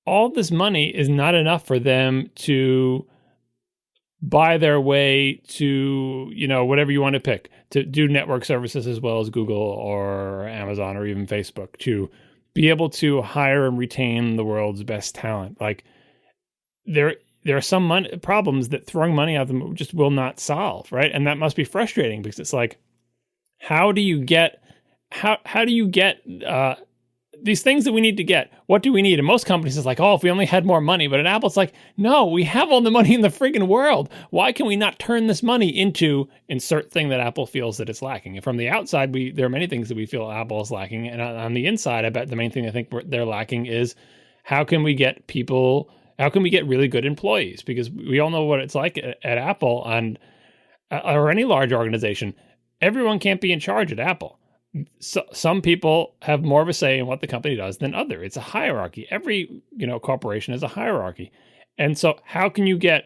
all this money is not enough for them to buy their way to, whatever you want to pick, to do network services as well as Google or Amazon or even Facebook, to be able to hire and retain the world's best talent. Like there are some problems that throwing money at them just will not solve, right? And that must be frustrating because it's like, how do you get these things that we need to get? What do we need? And most companies is like, oh, if we only had more money. But at Apple, it's like, no, we have all the money in the friggin' world. Why can we not turn this money into insert thing that Apple feels that it's lacking? And from the outside, there are many things that we feel Apple is lacking. And on the inside, I bet the main thing I think they're lacking is how can we get really good employees? Because we all know what it's like at Apple or any large organization. Everyone can't be in charge at Apple. So, some people have more of a say in what the company does than others. It's a hierarchy. Every corporation is a hierarchy. And so how can you get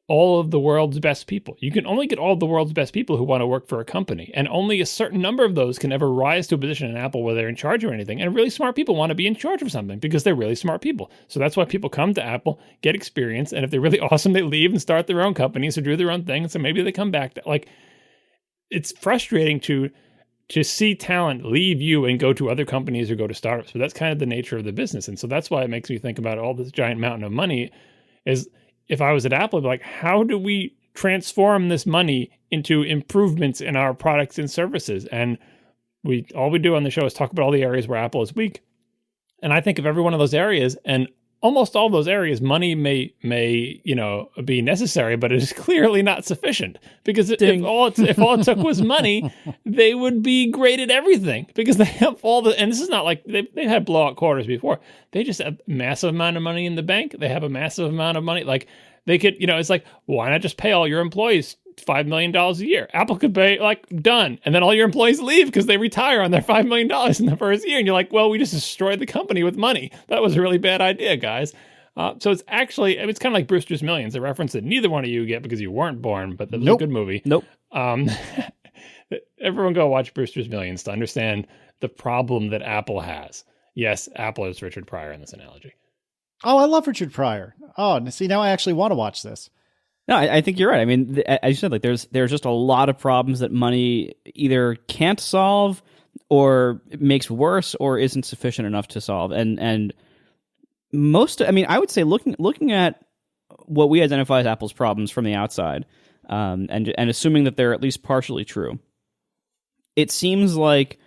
all of the world's best people? You can only get all of the world's best people who want to work for a company. And only a certain number of those can ever rise to a position in Apple where they're in charge of anything. And really smart people want to be in charge of something because they're really smart people. So that's why people come to Apple, get experience. And if they're really awesome, they leave and start their own companies or do their own thing. So maybe they come back. It's frustrating to see talent leave you and go to other companies or go to startups. But that's kind of the nature of the business. And so that's why it makes me think about all this giant mountain of money is if I was at Apple, I'd be like, how do we transform this money into improvements in our products and services? And all we do on the show is talk about all the areas where Apple is weak. And I think of every one of those areas, and almost all those areas, money may be necessary, but it is clearly not sufficient. Because if all it took was money, they would be great at everything. Because they have and this is not like they've had blowout quarters before. They just have a massive amount of money in the bank. They have a massive amount of money. Like they could, it's like, why not just pay all your employees $5 million a year? Apple could pay done. And then all your employees leave because they retire on their $5 million in the first year. And you're like, well, we just destroyed the company with money. That was a really bad idea, guys. So it's actually, it's kind of like Brewster's Millions, a reference that neither one of you get because you weren't born, but that was a good movie. Nope. Everyone go watch Brewster's Millions to understand the problem that Apple has. Yes, Apple is Richard Pryor in this analogy. Oh, I love Richard Pryor. Oh, see, now I actually want to watch this. No, I think you're right. I mean, as you said, there's just a lot of problems that money either can't solve or makes worse or isn't sufficient enough to solve. And I would say looking at what we identify as Apple's problems from the outside, and assuming that they're at least partially true, it seems like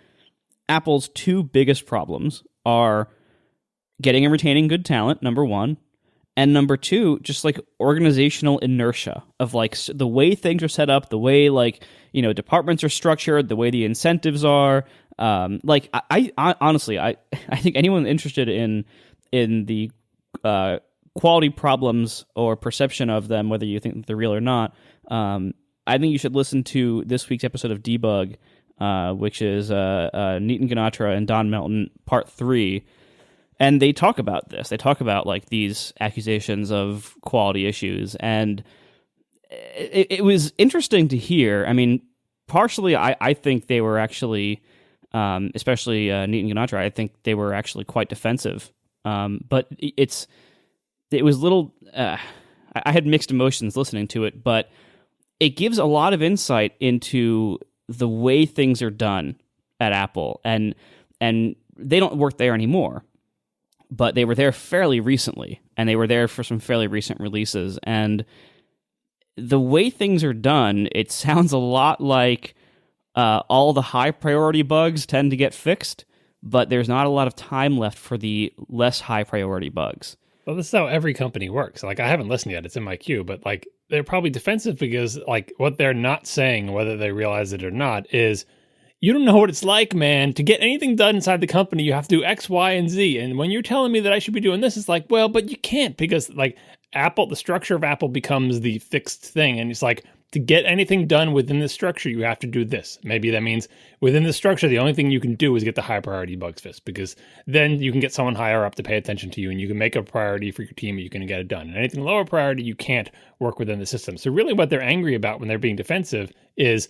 Apple's two biggest problems are getting and retaining good talent, number one, and number two, just organizational inertia of the way things are set up, the way departments are structured, the way the incentives are. I honestly, I think anyone interested in the quality problems or perception of them, whether you think they're real or not, I think you should listen to this week's episode of Debug, which is Nitin Ganatra and Don Melton, part 3. And they talk about this. They talk about these accusations of quality issues. And it was interesting to hear. I mean, partially, I think they were actually especially Nitin Ganatra. I think they were actually quite defensive. But it was little. I had mixed emotions listening to it, but it gives a lot of insight into the way things are done at Apple, and they don't work there anymore, but they were there fairly recently, and they were there for some fairly recent releases, and the way things are done, it sounds a lot like all the high priority bugs tend to get fixed, but there's not a lot of time left for the less high priority bugs. Well, this is how every company works. Like, I haven't listened yet; it's in my queue, but like, they're probably defensive because like what they're not saying, whether they realize it or not, is you don't know what it's like, man. To get anything done inside the company, you have to do X, Y, and Z. And when you're telling me that I should be doing this, it's like, well, but you can't, because like Apple, the structure of Apple becomes the fixed thing. And it's like, to get anything done within the structure, you have to do this. Maybe that means within the structure, the only thing you can do is get the high priority bugs fixed, because then you can get someone higher up to pay attention to you, and you can make a priority for your team, and you can get it done. And anything lower priority, you can't work within the system. So really what they're angry about when they're being defensive is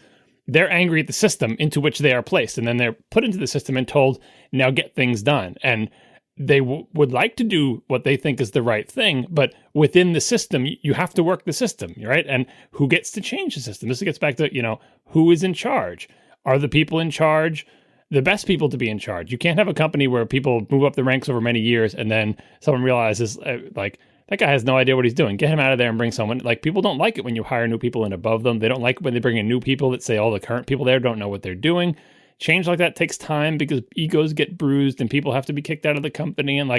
they're angry at the system into which they are placed. And then they're put into the system and told, now get things done. And they would like to do what they think is the right thing, but within the system, you have to work the system, right? And who gets to change the system? This gets back to, who is in charge? Are the people in charge the best people to be in charge? You can't have a company where people move up the ranks over many years and then someone realizes, like, that guy has no idea what he's doing. Get him out of there and bring someone. Like, people don't like it when you hire new people in above them. They don't like it when they bring in new people that say all the current people there don't know what they're doing. Change like that takes time because egos get bruised and people have to be kicked out of the company. And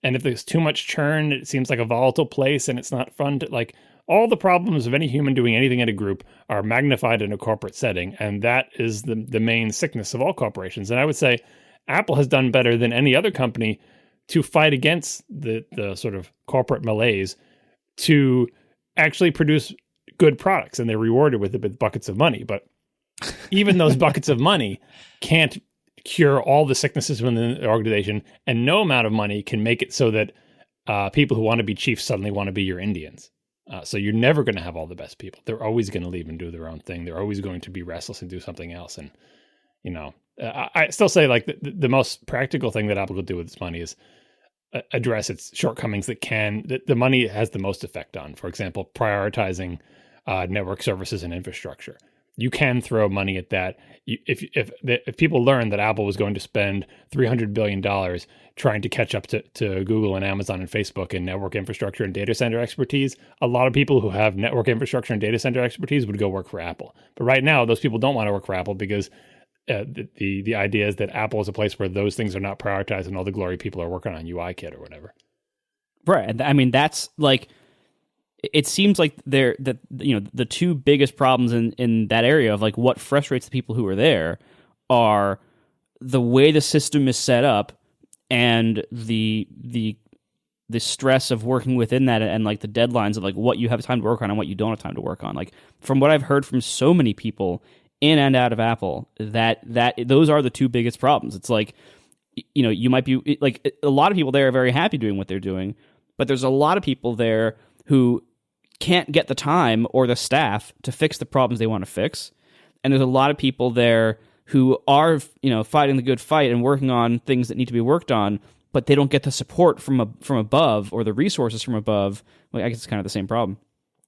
if there's too much churn, it seems like a volatile place and it's not fun to, like, all the problems of any human doing anything in a group are magnified in a corporate setting. And that is the main sickness of all corporations. And I would say Apple has done better than any other company to fight against the sort of corporate malaise to actually produce good products. And they're rewarded with buckets of money. But even those buckets of money can't cure all the sicknesses within the organization, and no amount of money can make it so that people who want to be chiefs suddenly want to be your Indians. So you're never going to have all the best people. They're always going to leave and do their own thing. They're always going to be restless and do something else. And, I still say, like, the most practical thing that Apple could do with its money is address its shortcomings that the money has the most effect on. For example, prioritizing network services and infrastructure. You can throw money at that. If people learn that Apple was going to spend $300 billion trying to catch up to Google and Amazon and Facebook and network infrastructure and data center expertise, a lot of people who have network infrastructure and data center expertise would go work for Apple. But right now, those people don't want to work for Apple because the idea is that Apple is a place where those things are not prioritized and all the glory people are working on UIKit or whatever. Right. I mean, that's like, it seems like the two biggest problems in that area of like what frustrates the people who are there are the way the system is set up and the stress of working within that, and like the deadlines of like what you have time to work on and what you don't have time to work on. Like, from what I've heard from so many people in and out of Apple, that those are the two biggest problems. It's like, you might be like, a lot of people there are very happy doing what they're doing, but there's a lot of people there who can't get the time or the staff to fix the problems they want to fix. And there's a lot of people there who are, fighting the good fight and working on things that need to be worked on, but they don't get the support from above or the resources from above. Well, I guess it's kind of the same problem,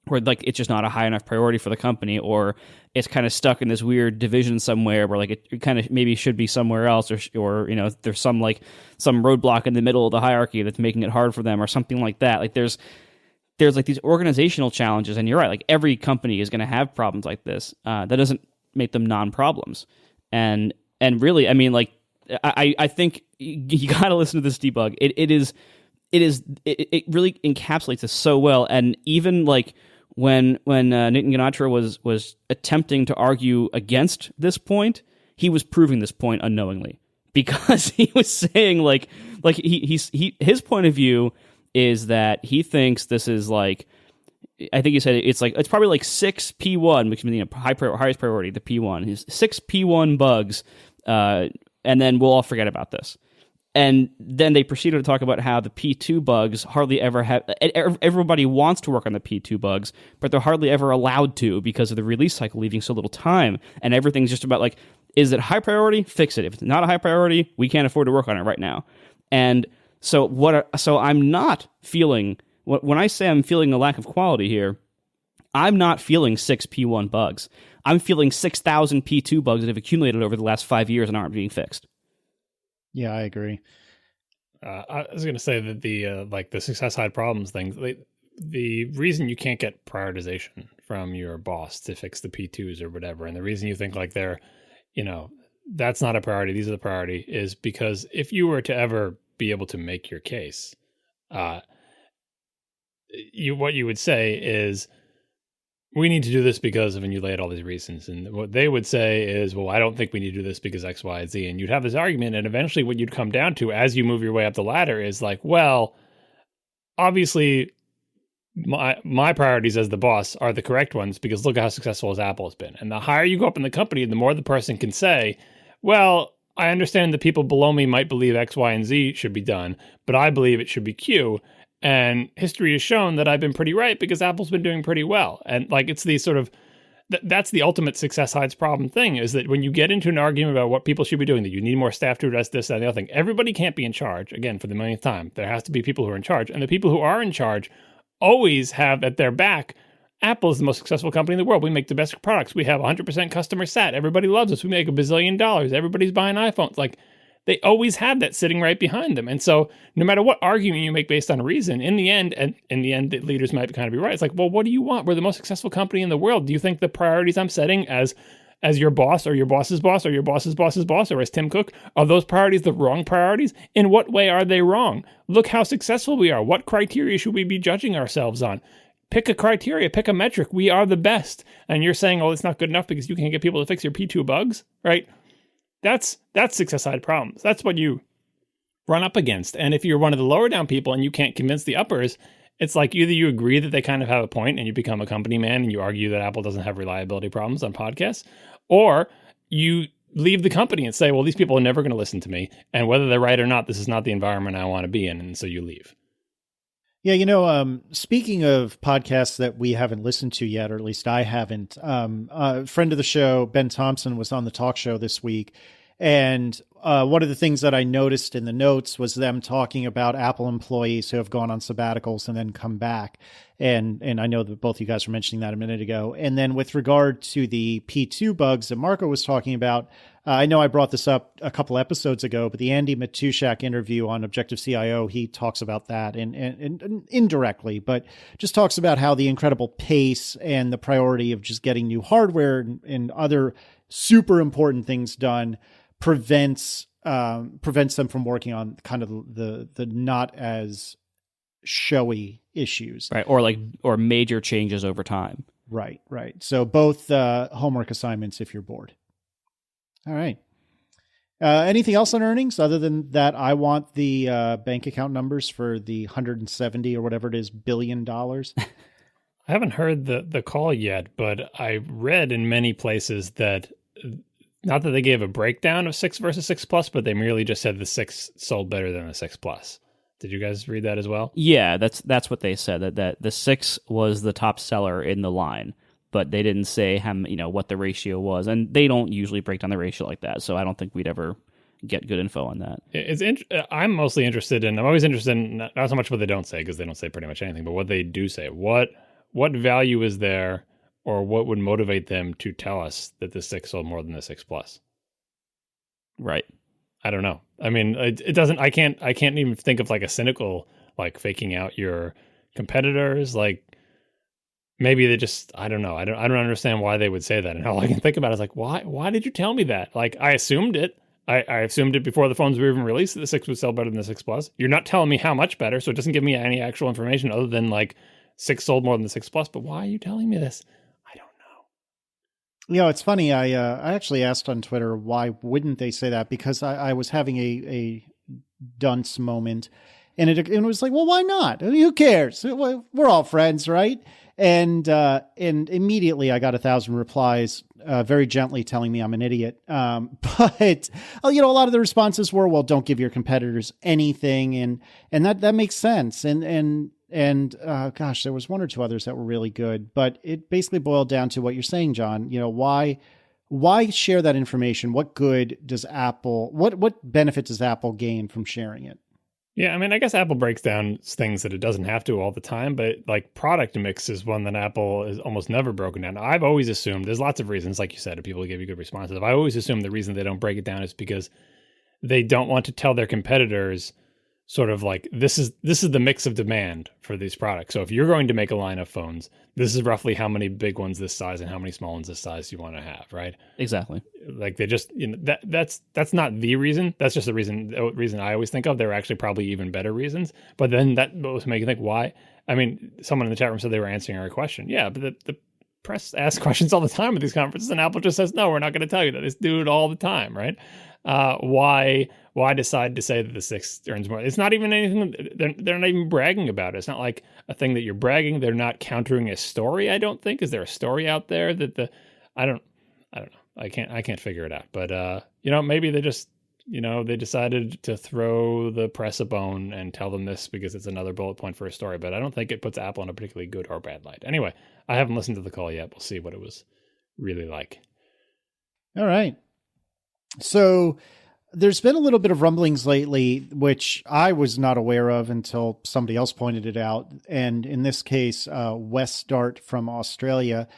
where like it's just not a high enough priority for the company, or it's kind of stuck in this weird division somewhere where like it kind of maybe should be somewhere else, or there's some roadblock in the middle of the hierarchy that's making it hard for them or something like that. Like there's like these organizational challenges, and you're right, like every company is going to have problems like this. That doesn't make them non-problems. And really, I mean, like, I think you got to listen to this debug. It really encapsulates this so well. And even like when Nitin Ganatra was attempting to argue against this point, he was proving this point unknowingly, because he was saying like his point of view is that he thinks this is like, I think he said it's probably like 6 P1, which means highest priority, the P1. He's 6 P1 bugs, and then we'll all forget about this. And then they proceeded to talk about how the P2 bugs hardly ever have... Everybody wants to work on the P2 bugs, but they're hardly ever allowed to because of the release cycle leaving so little time. And everything's just about, like, is it high priority? Fix it. If it's not a high priority, we can't afford to work on it right now. And so I'm not feeling... When I say I'm feeling a lack of quality here, I'm not feeling 6 P1 bugs. I'm feeling 6,000 P2 bugs that have accumulated over the last 5 years and aren't being fixed. Yeah, I agree. I was going to say that the success side problems thing, the reason you can't get prioritization from your boss to fix the P2s or whatever, and the reason you think like they're, that's not a priority, these are the priority, is because if you were to ever be able to make your case, what you would say is, we need to do this because of, and you lay out all these reasons. And what they would say is, well, I don't think we need to do this because X, Y, and Z. And you'd have this argument. And eventually what you'd come down to as you move your way up the ladder is like, well, obviously my priorities as the boss are the correct ones because look at how successful as Apple has been. And the higher you go up in the company, the more the person can say, well, I understand the people below me might believe X, Y, and Z should be done, but I believe it should be Q. And history has shown that I've been pretty right because Apple's been doing pretty well. And like, it's the sort of, that's the ultimate success hides problem thing, is that when you get into an argument about what people should be doing, that you need more staff to address this, that, and the other thing, everybody can't be in charge. Again, for the millionth time, there has to be people who are in charge. And the people who are in charge always have at their back, Apple is the most successful company in the world. We make the best products. We have 100% customer sat. Everybody loves us. We make $1 bazillion. Everybody's buying iPhones. Like, they always have that sitting right behind them. And so no matter what argument you make based on reason, in the end, the leaders might kind of be right. It's like, well, what do you want? We're the most successful company in the world. Do you think the priorities I'm setting as your boss or your boss's boss or your boss's boss's boss or as Tim Cook, are those priorities the wrong priorities? In what way are they wrong? Look how successful we are. What criteria should we be judging ourselves on? Pick a criteria, pick a metric. We are the best. And you're saying, oh, it's not good enough because you can't get people to fix your P2 bugs, right? That's success side problems. That's what you run up against. And if you're one of the lower down people and you can't convince the uppers, it's like either you agree that they kind of have a point and you become a company man and you argue that Apple doesn't have reliability problems on podcasts, or you leave the company and say, well, these people are never going to listen to me. And whether they're right or not, this is not the environment I want to be in. And so you leave. Yeah, speaking of podcasts that we haven't listened to yet, or at least I haven't, a friend of the show, Ben Thompson, was on the talk show this week. And one of the things that I noticed in the notes was them talking about Apple employees who have gone on sabbaticals and then come back. And I know that both you guys were mentioning that a minute ago. And then with regard to the P2 bugs that Marco was talking about, I know I brought this up a couple episodes ago, but the Andy Matuszak interview on Objective-CIO, he talks about that and indirectly, but just talks about how the incredible pace and the priority of just getting new hardware and other super important things done prevents them from working on kind of the not as showy issues. Right. Or major changes over time. Right. So both homework assignments if you're bored. All right. Anything else on earnings other than that? I want the bank account numbers for the 170 or whatever it is $billion. I haven't heard the call yet, but I read in many places that not that they gave a breakdown of 6 versus 6 Plus, but they merely just said the 6 sold better than the 6 Plus. Did you guys read that as well? Yeah, that's what they said, that the 6 was the top seller in the line. But they didn't say what the ratio was, and they don't usually break down the ratio like that. So I don't think we'd ever get good info on that. I'm mostly interested in. I'm always interested in not so much what they don't say, because they don't say pretty much anything, but what they do say. What value is there, or what would motivate them to tell us that the 6 sold more than the 6 Plus? Right. I don't know. I mean, it doesn't. I can't even think of like a cynical like faking out your competitors like. Maybe they just, I don't know. I don't understand why they would say that. And all I can think about is like, why did you tell me that? Like, I assumed it. I assumed it before the phones were even released that the 6 would sell better than the 6 Plus. You're not telling me how much better, so it doesn't give me any actual information other than like 6 sold more than the 6 Plus. But why are you telling me this? I don't know. It's funny. I actually asked on Twitter, why wouldn't they say that? Because I was having a dunce moment. And it was like, well, why not? I mean, who cares? We're all friends, right? And immediately I got 1,000 replies, very gently telling me I'm an idiot. But a lot of the responses were, well, don't give your competitors anything. And that makes sense. And gosh, there was one or two others that were really good, but it basically boiled down to what you're saying, John. Why share that information? What good does what benefit does Apple gain from sharing it? Yeah, I mean, I guess Apple breaks down things that it doesn't have to all the time, but like product mix is one that Apple is almost never broken down. I've always assumed there's lots of reasons, like you said, if people give you good responses. I always assume the reason they don't break it down is because they don't want to tell their competitors sort of like this is the mix of demand for these products. So if you're going to make a line of phones, this is roughly how many big ones this size and how many small ones this size you want to have, right? Exactly. Like they just that's not the reason. That's just the reason I always think of. There are actually probably even better reasons. But then that was making me think why. I mean, someone in the chat room said they were answering our question. Yeah, but the press asks questions all the time at these conferences, and Apple just says no, we're not going to tell you that. They do it all the time, right? Why decide to say that the 6 earns more? It's not even anything. They're not even bragging about it. It's not like a thing that you're bragging. They're not countering a story. I don't think. Is there a story out there that I don't know. I can't figure it out. But maybe they just they decided to throw the press a bone and tell them this because it's another bullet point for a story. But I don't think it puts Apple in a particularly good or bad light. Anyway, I haven't listened to the call yet. We'll see what it was really like. All right. So there's been a little bit of rumblings lately, which I was not aware of until somebody else pointed it out. And in this case, Wes Dart from Australia,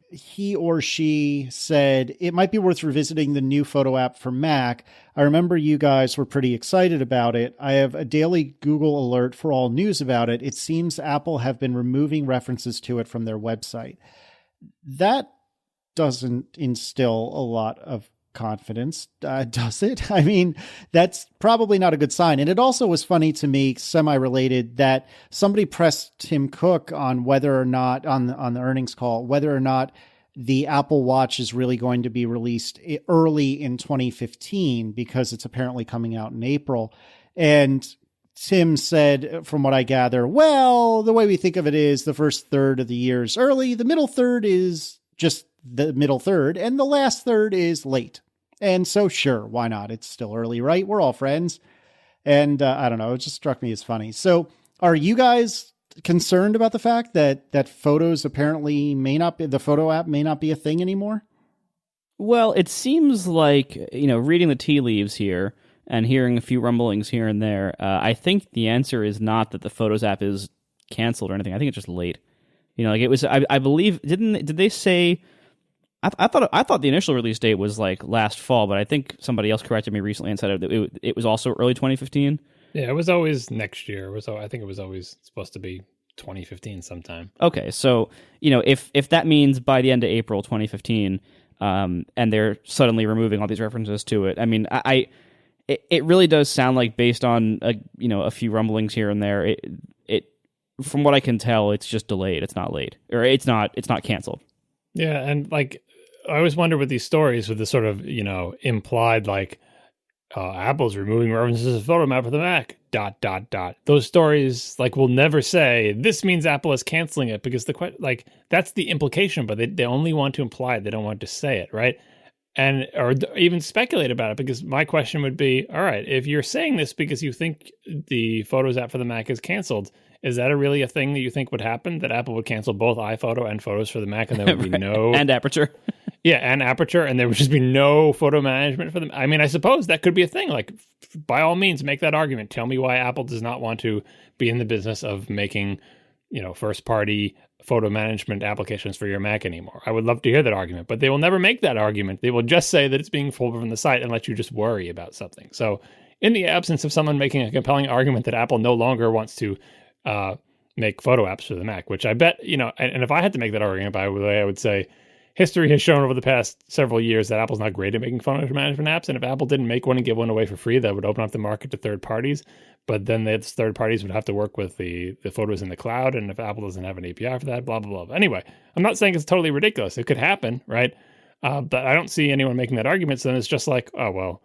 he or she said it might be worth revisiting the new photo app for Mac. I remember you guys were pretty excited about it. I have a daily Google alert for all news about it. It seems Apple have been removing references to it from their website. That doesn't instill a lot of confidence, does it? I mean, that's probably not a good sign. And it also was funny to me, semi-related, that somebody pressed Tim Cook on whether or not, on the earnings call, whether or not the Apple Watch is really going to be released early in 2015 because it's apparently coming out in April. And Tim said, from what I gather, well, the way we think of it is the first third of the year is early, the middle third is just the middle third, and the last third is late. And so, sure, why not? It's still early, right? We're all friends. And I don't know, it just struck me as funny. So are you guys concerned about the fact that photos apparently the photo app may not be a thing anymore? Well, it seems like, reading the tea leaves here and hearing a few rumblings here and there, I think the answer is not that the Photos app is canceled or anything. I think it's just late. It was, I believe, did they say... I thought the initial release date was like last fall, but I think somebody else corrected me recently and said it was also early 2015. Yeah, it was always next year. I think it was always supposed to be 2015 sometime. Okay, so if that means by the end of April 2015, and they're suddenly removing all these references to it, I mean, it really does sound like, based on a few rumblings here and there, it from what I can tell, it's just delayed. It's not late, or it's not canceled. Yeah, and like I always wonder with these stories, with the sort of implied like Apple's removing references to Photo Map for the Mac. ... Those stories like will never say this means Apple is canceling it, because that's the implication, but they only want to imply it. They don't want to say it, right? And or even speculate about it, because my question would be, all right, if you're saying this because you think the Photos app for the Mac is canceled, is that really a thing that you think would happen, that Apple would cancel both iPhoto and Photos for the Mac, and there would be no... and Aperture. Yeah, and Aperture, and there would just be no photo management for them. I mean, I suppose that could be a thing. Like, by all means, make that argument. Tell me why Apple does not want to be in the business of making, first-party photo management applications for your Mac anymore. I would love to hear that argument, but they will never make that argument. They will just say that it's being pulled from the site and let you just worry about something. So, in the absence of someone making a compelling argument that Apple no longer wants to make photo apps for the Mac, which I bet, and if I had to make that argument, by the way, I would say history has shown over the past several years that Apple's not great at making photo management apps. And if Apple didn't make one and give one away for free, that would open up the market to third parties. But then those third parties would have to work with the photos in the cloud. And if Apple doesn't have an API for that, blah, blah, blah. Anyway, I'm not saying it's totally ridiculous. It could happen, right? But I don't see anyone making that argument. So then it's just like, oh, well,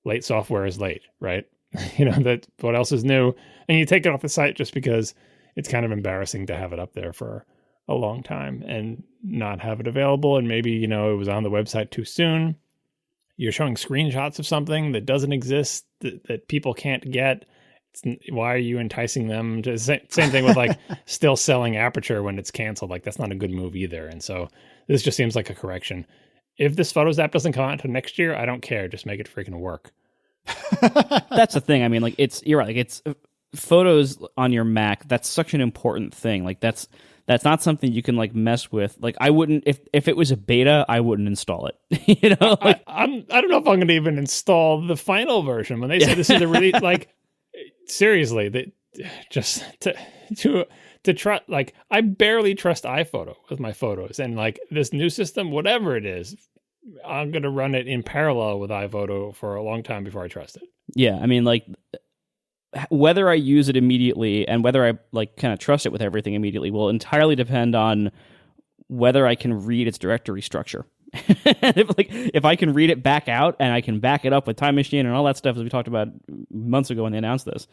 late software is late, right? That what else is new? And you take it off the site just because it's kind of embarrassing to have it up there for a long time and not have it available. And maybe, it was on the website too soon. You're showing screenshots of something that doesn't exist, that people can't get. Why are you enticing them to same thing with like still selling Aperture when it's canceled? Like that's not a good move either. And so this just seems like a correction. If this Photos app doesn't come out until next year, I don't care. Just make it freaking work. That's the thing. I mean, like you're right. Like it's Photos on your Mac. That's such an important thing. Like that's not something you can like mess with. Like I wouldn't, if it was a beta, I wouldn't install it. Like, I don't know if I'm going to even install the final version when they say this is a really like. Seriously, just to try, like I barely trust iPhoto with my photos, and like this new system, whatever it is, I'm gonna run it in parallel with iPhoto for a long time before I trust it. Yeah, I mean, like whether I use it immediately and whether I like kind of trust it with everything immediately will entirely depend on whether I can read its directory structure. if I can read it back out and I can back it up with Time Machine and all that stuff as we talked about months ago when they announced this,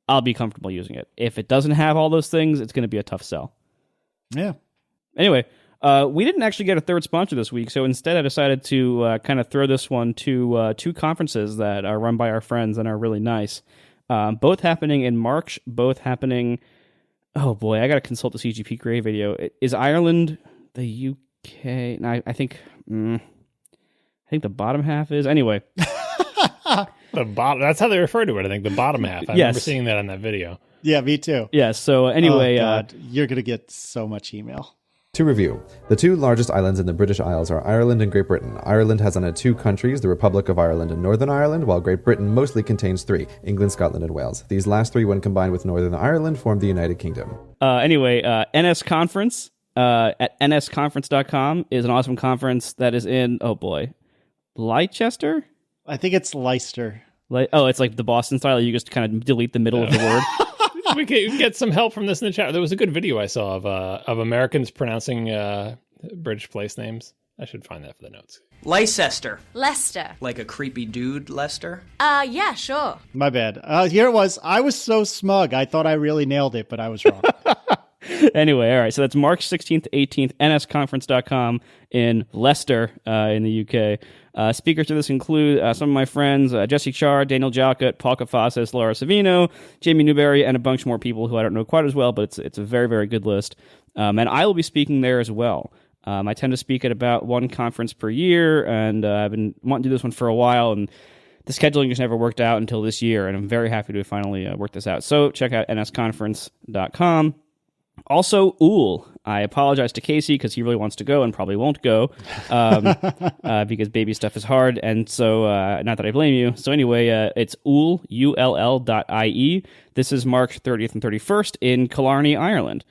I'll be comfortable using it. If it doesn't have all those things, it's going to be a tough sell. Yeah. Anyway, we didn't actually get a third sponsor this week, so instead I decided to kind of throw this one to two conferences that are run by our friends and are really nice. Both happening in March, both happening... Oh boy, I got to consult the CGP Grey video. Is Ireland the UK? No, I think the bottom half is. Anyway. The bottom. That's how they refer to it, I think. The bottom half. I remember seeing that on that video. Yeah, me too. Yeah, so anyway. Oh, God. You're going to get so much email. To review, the two largest islands in the British Isles are Ireland and Great Britain. Ireland has on it two countries, the Republic of Ireland and Northern Ireland, while Great Britain mostly contains three, England, Scotland, and Wales. These last three, when combined with Northern Ireland, form the United Kingdom. Anyway, NS Conference at nsconference.com is an awesome conference that is in, oh boy, Leicester? I think it's Leicester. It's like the Boston style. You just kind of delete the middle of the word. We can get some help from this in the chat. There was a good video I saw of Americans pronouncing British place names. I should find that for the notes. Leicester. Leicester. Like a creepy dude, Lester? Yeah, sure. My bad. Here it was. I was so smug. I thought I really nailed it, but I was wrong. Anyway, all right. So that's March 16th to 18th, nsconference.com in Leicester in the UK. Speakers to this include some of my friends, Jesse Char, Daniel Jalkut, Paul Kafasis, Laura Savino, Jamie Newberry, and a bunch more people who I don't know quite as well, but it's a very, very good list. And I will be speaking there as well. I tend to speak at about one conference per year, and I've been wanting to do this one for a while, and the scheduling just never worked out until this year, and I'm very happy to finally work this out. So check out nsconference.com. Also, OOL. I apologize to Casey because he really wants to go and probably won't go because baby stuff is hard. And so, not that I blame you. So anyway, it's OOL, ULL.IE. This is March 30th and 31st in Killarney, Ireland.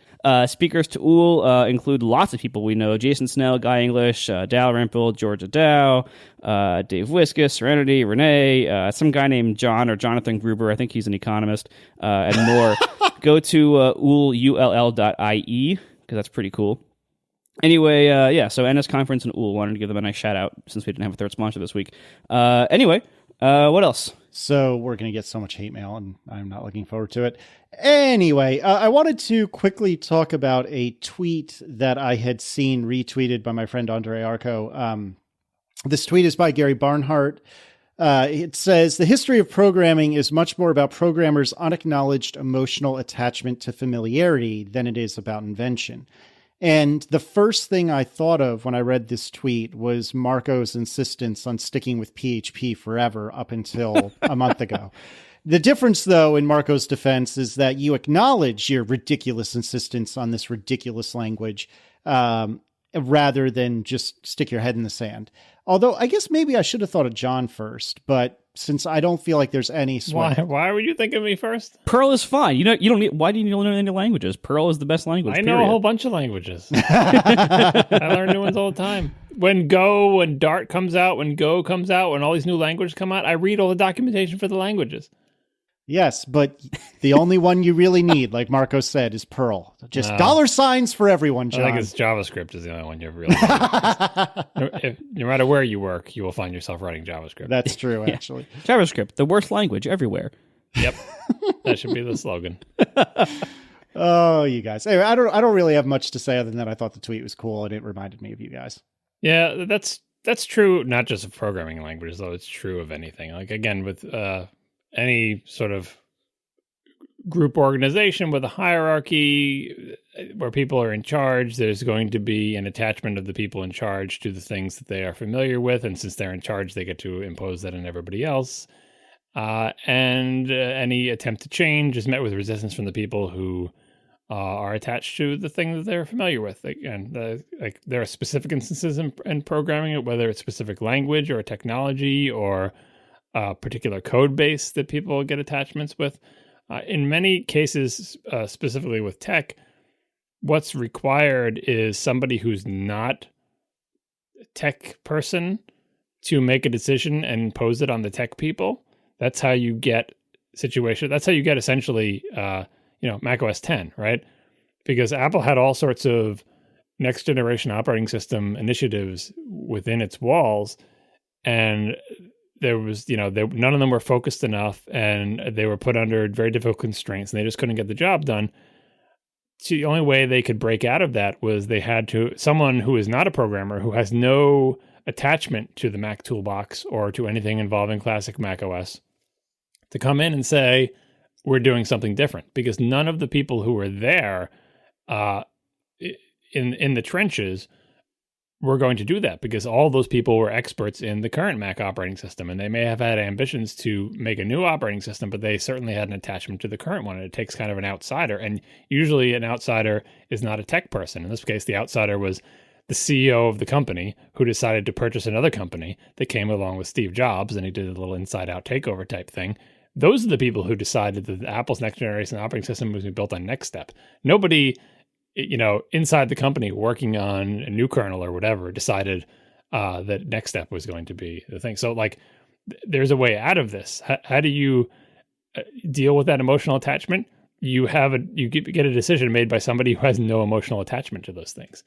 Speakers to OOL include lots of people we know. Jason Snell, Guy English, Dal Rimple, Georgia Dow, Dave Wiskus, Serenity, Renee, some guy named John or Jonathan Gruber. I think he's an economist, and more. Go to ULL.IE because that's pretty cool. Anyway, so NS Conference and OOL, wanted to give them a nice shout out since we didn't have a third sponsor this week. Anyway, what else? So we're going to get so much hate mail, and I'm not looking forward to it. Anyway, I wanted to quickly talk about a tweet that I had seen retweeted by my friend Andre Arco. This tweet is by Gary Barnhart. It says, the history of programming is much more about programmers' unacknowledged emotional attachment to familiarity than it is about invention. And the first thing I thought of when I read this tweet was Marco's insistence on sticking with PHP forever up until a month ago. The difference, though, in Marco's defense is that you acknowledge your ridiculous insistence on this ridiculous language rather than just stick your head in the sand. Although I guess maybe I should have thought of John first, but since I don't feel like there's any sweat. Why would you think of me first? Perl is fine. You don't need. Why do you need to learn any languages? Perl is the best language. I know a whole bunch of languages. I learn new ones all the time. When Dart comes out, when Go comes out, when all these new languages come out, I read all the documentation for the languages. Yes, but the only one you really need, like Marco said, is Perl. Just dollar signs for everyone, John. I think it's JavaScript is the only one you really need. No matter where you work, you will find yourself writing JavaScript. That's true, actually. JavaScript, the worst language everywhere. Yep. That should be the slogan. Oh, you guys. Anyway, I don't really have much to say other than that I thought the tweet was cool and it reminded me of you guys. Yeah, that's true, not just of programming languages, though. It's true of anything. Like, again, with any sort of group organization with a hierarchy where people are in charge, there's going to be an attachment of the people in charge to the things that they are familiar with. And since they're in charge, they get to impose that on everybody else. And any attempt to change is met with resistance from the people who are attached to the thing that they're familiar with. And like there are specific instances in programming, whether it's specific language or technology or a particular code base that people get attachments with. In many cases, specifically with tech, what's required is somebody who's not a tech person to make a decision and impose it on the tech people. That's how you get That's how you get essentially, Mac OS 10, right? Because Apple had all sorts of next generation operating system initiatives within its walls, and there was, none of them were focused enough, and they were put under very difficult constraints, and they just couldn't get the job done. So the only way they could break out of that was they had to, someone who is not a programmer, who has no attachment to the Mac toolbox or to anything involving classic Mac OS, to come in and say, we're doing something different. Because none of the people who were there in the trenches were going to do that, because all those people were experts in the current Mac operating system, and they may have had ambitions to make a new operating system, but they certainly had an attachment to the current one. And it takes kind of an outsider, and usually an outsider is not a tech person. In this case, the outsider was the CEO of the company who decided to purchase another company that came along with Steve Jobs, and he did a little inside-out takeover type thing. Those are the people who decided that Apple's next generation operating system was built on NextStep. Nobody, inside the company working on a new kernel or whatever decided that NextStep was going to be the thing. So, there's a way out of this. How do you deal with that emotional attachment? You get a decision made by somebody who has no emotional attachment to those things.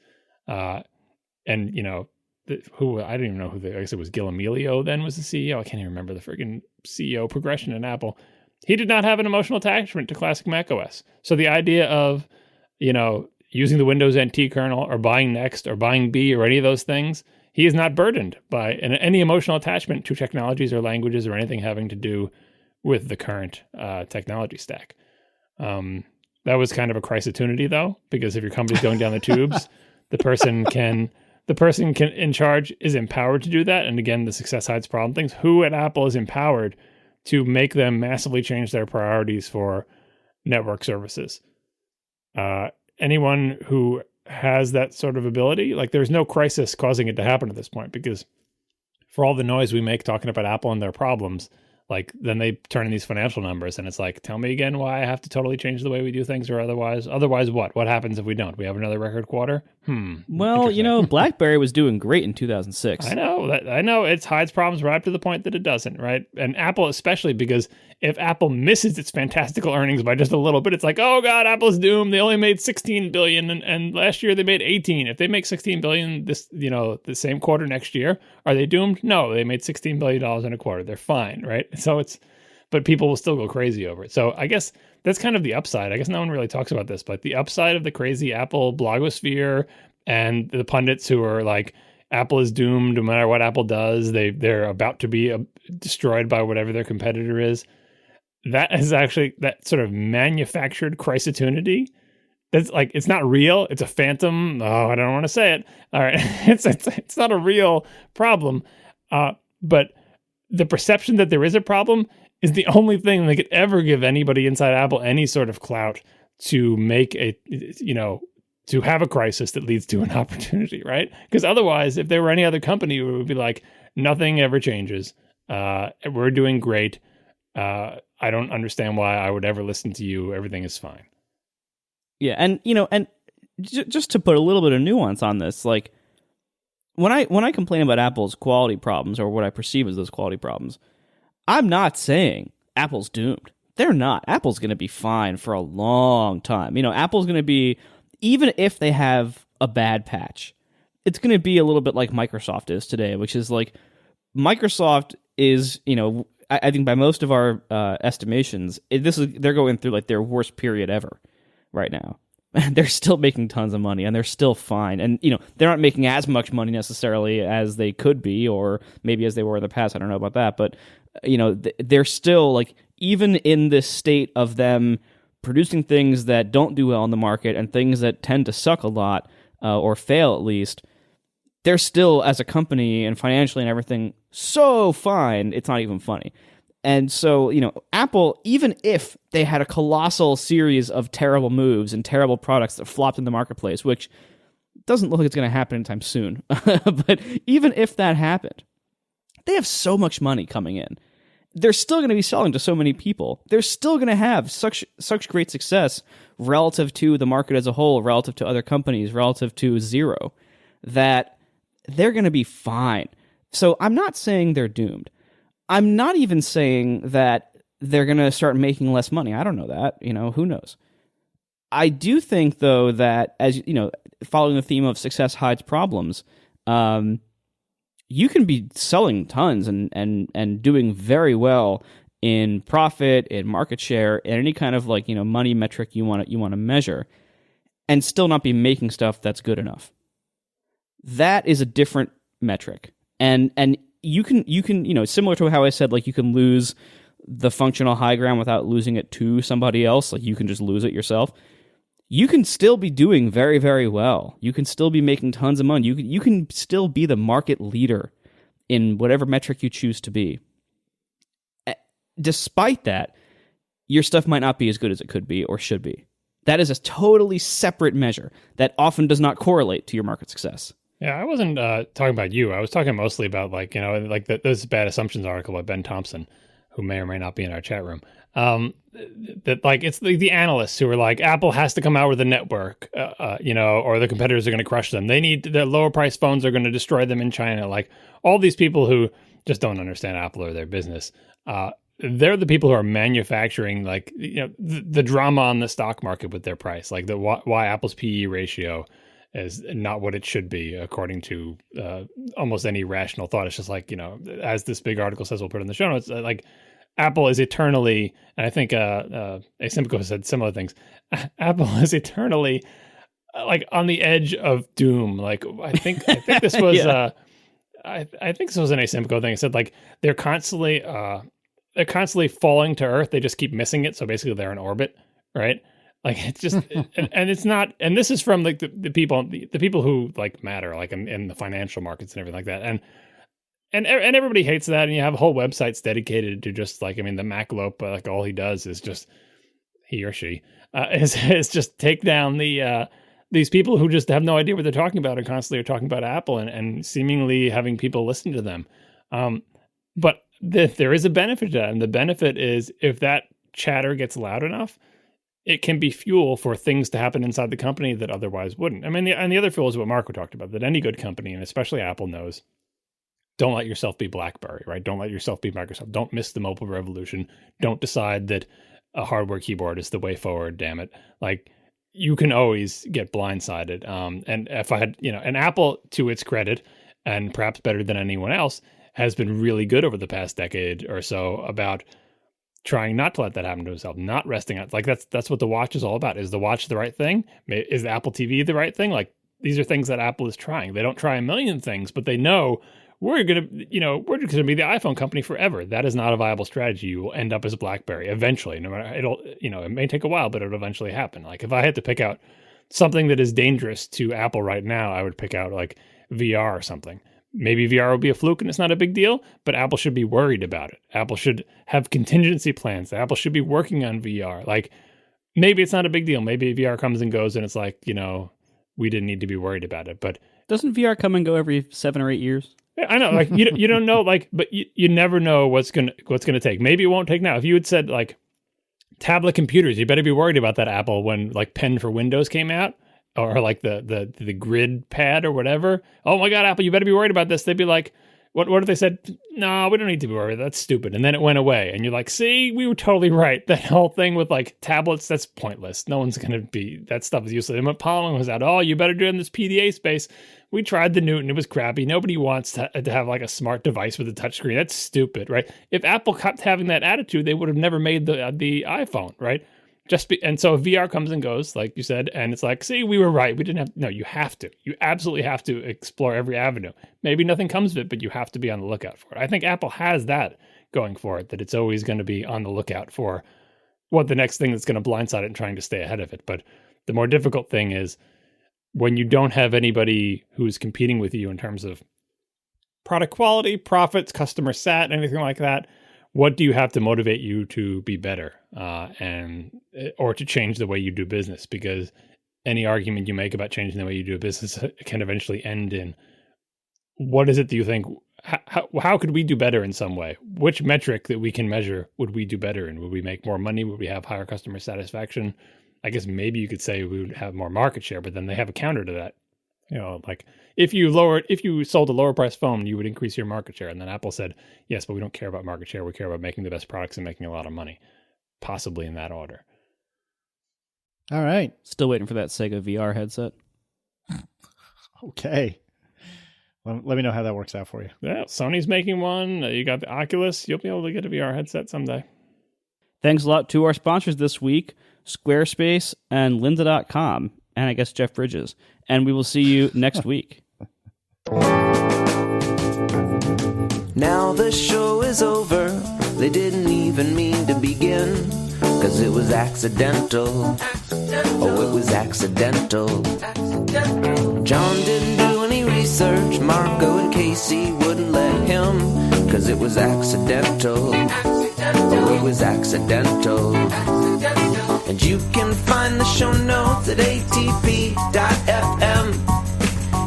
Who I didn't even know who I guess it was Gil Amelio then was the CEO. I can't even remember the friggin' CEO progression in Apple. He did not have an emotional attachment to classic Mac OS. So the idea of, using the Windows NT kernel or buying Next or buying B or any of those things, he is not burdened by any emotional attachment to technologies or languages or anything having to do with the current technology stack. That was kind of a crisis-tunity, though, because if your company's going down the tubes, the person in charge is empowered to do that. And again, the success hides problem things. Who at Apple is empowered to make them massively change their priorities for network services? Anyone who has that sort of ability, there's no crisis causing it to happen at this point, because for all the noise we make talking about Apple and their problems, then they turn in these financial numbers and it's tell me again why I have to totally change the way we do things, or otherwise what happens if we don't? We have another record quarter? Well, BlackBerry was doing great in 2006. I know it hides problems right up to the point that it doesn't, right? And Apple especially, because if Apple misses its fantastical earnings by just a little bit, it's oh God, Apple's doomed. They only made 16 billion and last year they made 18. If they make 16 billion the same quarter next year, are they doomed? No, they made $16 billion in a quarter. They're fine, right? So but people will still go crazy over it. So I guess that's kind of the upside. I guess no one really talks about this, but the upside of the crazy Apple blogosphere and the pundits who are Apple is doomed no matter what Apple does. They're about to be destroyed by whatever their competitor is. That is actually that sort of manufactured crisis-tunity. That's it's not real. It's a phantom. Oh, I don't want to say it. All right. It's not a real problem. But the perception that there is a problem is the only thing that could ever give anybody inside Apple any sort of clout to make to have a crisis that leads to an opportunity, right? Because otherwise, if there were any other company, it would be nothing ever changes. We're doing great. I don't understand why I would ever listen to you. Everything is fine. Yeah, and just to put a little bit of nuance on this, when I complain about Apple's quality problems, or what I perceive as those quality problems, I'm not saying Apple's doomed. They're not. Apple's going to be fine for a long time. Apple's going to be, even if they have a bad patch, it's going to be a little bit like Microsoft is today, which is Microsoft is, I think by most of our estimations, they're going through their worst period ever, right now. They're still making tons of money, and they're still fine. And, they're not making as much money necessarily as they could be, or maybe as they were in the past. I don't know about that. But, they're still, like, even in this state of them producing things that don't do well in the market and things that tend to suck a lot, or fail at least, they're still, as a company and financially and everything, so fine, it's not even funny. And so, Apple, even if they had a colossal series of terrible moves and terrible products that flopped in the marketplace, which doesn't look like it's going to happen anytime soon, but even if that happened, they have so much money coming in. They're still going to be selling to so many people. They're still going to have such great success relative to the market as a whole, relative to other companies, relative to zero, that they're going to be fine. So I'm not saying they're doomed. I'm not even saying that they're going to start making less money. I don't know that. Who knows? I do think, though, that, as following the theme of success hides problems, you can be selling tons and doing very well in profit, in market share, in any kind of money metric you want to measure, and still not be making stuff that's good enough. That is a different metric, and you can similar to how I said, you can lose the functional high ground without losing it to somebody else. You can just lose it yourself. You can still be doing very, very well. You can still be making tons of money. You can still be the market leader in whatever metric you choose to be. Despite that, your stuff might not be as good as it could be or should be. That is a totally separate measure that often does not correlate to your market success. Yeah, I wasn't talking about you. I was talking mostly about this Bad Assumptions article by Ben Thompson, who may or may not be in our chat room. It's the analysts who are like, Apple has to come out with a network, or the competitors are going to crush them. Their lower price phones are going to destroy them in China. Like all these people who just don't understand Apple or their business. They're the people who are manufacturing the drama on the stock market with their price, like why Apple's PE ratio is not what it should be, according to almost any rational thought. It's just as this big article says, we'll put it in the show notes, Apple is eternally, and I think Asimco said similar things, Apple is eternally on the edge of doom. I think this was Yeah. I think this was an Asimco thing. It said they're constantly falling to Earth. They just keep missing it. So basically they're in orbit, right? It's just, and it's not, and this is from the people who matter, in the financial markets and everything like that. And everybody hates that. And you have whole websites dedicated to just the MacLope, all he does is just, he or she is just take down these people who just have no idea what they're talking about and constantly are talking about Apple and seemingly having people listen to them. But there is a benefit to that. And the benefit is if that chatter gets loud enough, it can be fuel for things to happen inside the company that otherwise wouldn't. I mean, and the other fuel is what Marco talked about, that any good company, and especially Apple, knows, don't let yourself be BlackBerry, right? Don't let yourself be Microsoft. Don't miss the mobile revolution. Don't decide that a hardware keyboard is the way forward, damn it. You can always get blindsided. And if I had, and Apple, to its credit, and perhaps better than anyone else, has been really good over the past decade or so about trying not to let that happen to himself, not resting on that's what the watch is all about. Is the watch the right thing? Is the Apple TV the right thing? These are things that Apple is trying. They don't try a million things, but they know we're gonna be the iPhone company forever. That is not a viable strategy. You will end up as a BlackBerry eventually. No matter it may take a while, but it'll eventually happen. If I had to pick out something that is dangerous to Apple right now, I would pick out VR or something. Maybe VR will be a fluke and it's not a big deal, but Apple should be worried about it. Apple should have contingency plans. Apple should be working on VR. Maybe it's not a big deal. Maybe VR comes and goes and it's we didn't need to be worried about it. But doesn't VR come and go every 7 or 8 years? Yeah, I know. You don't know. But you never know what's gonna take. Maybe it won't take now. If you had said tablet computers, you better be worried about that, Apple, when Pen for Windows came out. Or the grid pad or whatever. Oh my God, Apple, you better be worried about this. They'd be like, what if they said, no, we don't need to be worried. That's stupid. And then it went away. And you're like, see, we were totally right. That whole thing with tablets, that's pointless. No one's going to be, that stuff is useless. And when Palm was out, oh, you better do it in this PDA space. We tried the Newton. It was crappy. Nobody wants to have a smart device with a touchscreen. That's stupid, right? If Apple kept having that attitude, they would have never made the iPhone, right? And so VR comes and goes, like you said, and it's like, see, we were right. We didn't have, no, you have to. You absolutely have to explore every avenue. Maybe nothing comes of it, but you have to be on the lookout for it. I think Apple has that going for it, that it's always going to be on the lookout for what the next thing that's going to blindside it and trying to stay ahead of it. But the more difficult thing is when you don't have anybody who's competing with you in terms of product quality, profits, customer sat, anything like that. What do you have to motivate you to be better or to change the way you do business? Because any argument you make about changing the way you do business can eventually end in what is it that you think, how could we do better in some way? Which metric that we can measure would we do better in? Would we make more money? Would we have higher customer satisfaction? I guess maybe you could say we would have more market share, but then they have a counter to that. You know, like if you sold a lower price phone, you would increase your market share. And then Apple said, yes, but we don't care about market share. We care about making the best products and making a lot of money, possibly in that order. All right. Still waiting for that Sega VR headset. Okay. Let me know how that works out for you. Yeah, Sony's making one. You got the Oculus. You'll be able to get a VR headset someday. Thanks a lot to our sponsors this week, Squarespace and Lynda.com, and I guess Jeff Bridges. And we will see you next week. Now the show is over. They didn't even mean to begin, 'cause it was accidental. Oh, it was accidental. John didn't do any research. Marco and Casey wouldn't let him, 'cause it was accidental. Oh, it was accidental. And you can find the show notes at atp.fm.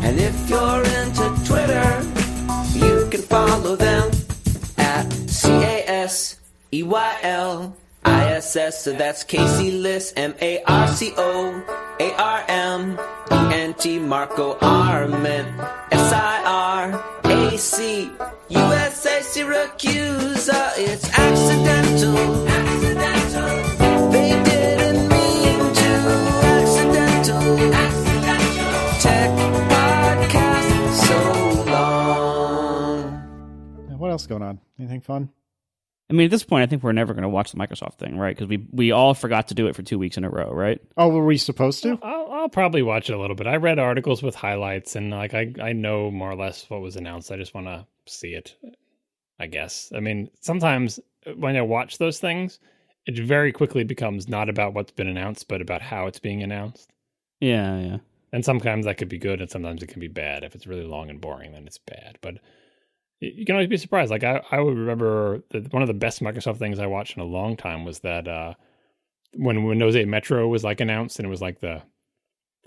And if you're into Twitter, you can follow them at CASEYLISS. So that's Casey Liss, MARCOARMENT, Marco Arment, SIRAC, USA Syracuse. It's accidental. They didn't mean to. Accidental. Tech podcast so long. What else going on? Anything fun? I mean, at this point, I think we're never going to watch the Microsoft thing, right? Because we all forgot to do it for 2 weeks in a row, right? Oh, were we supposed to? I'll probably watch it a little bit. I read articles with highlights, and like I know more or less what was announced. I just want to see it, I guess. I mean, sometimes when I watch those things, it very quickly becomes not about what's been announced, but about how it's being announced. Yeah. And sometimes that could be good, and sometimes it can be bad. If it's really long and boring, then it's bad. But you can always be surprised. Like I would remember that one of the best Microsoft things I watched in a long time was that when Windows 8 Metro was like announced, and it was like the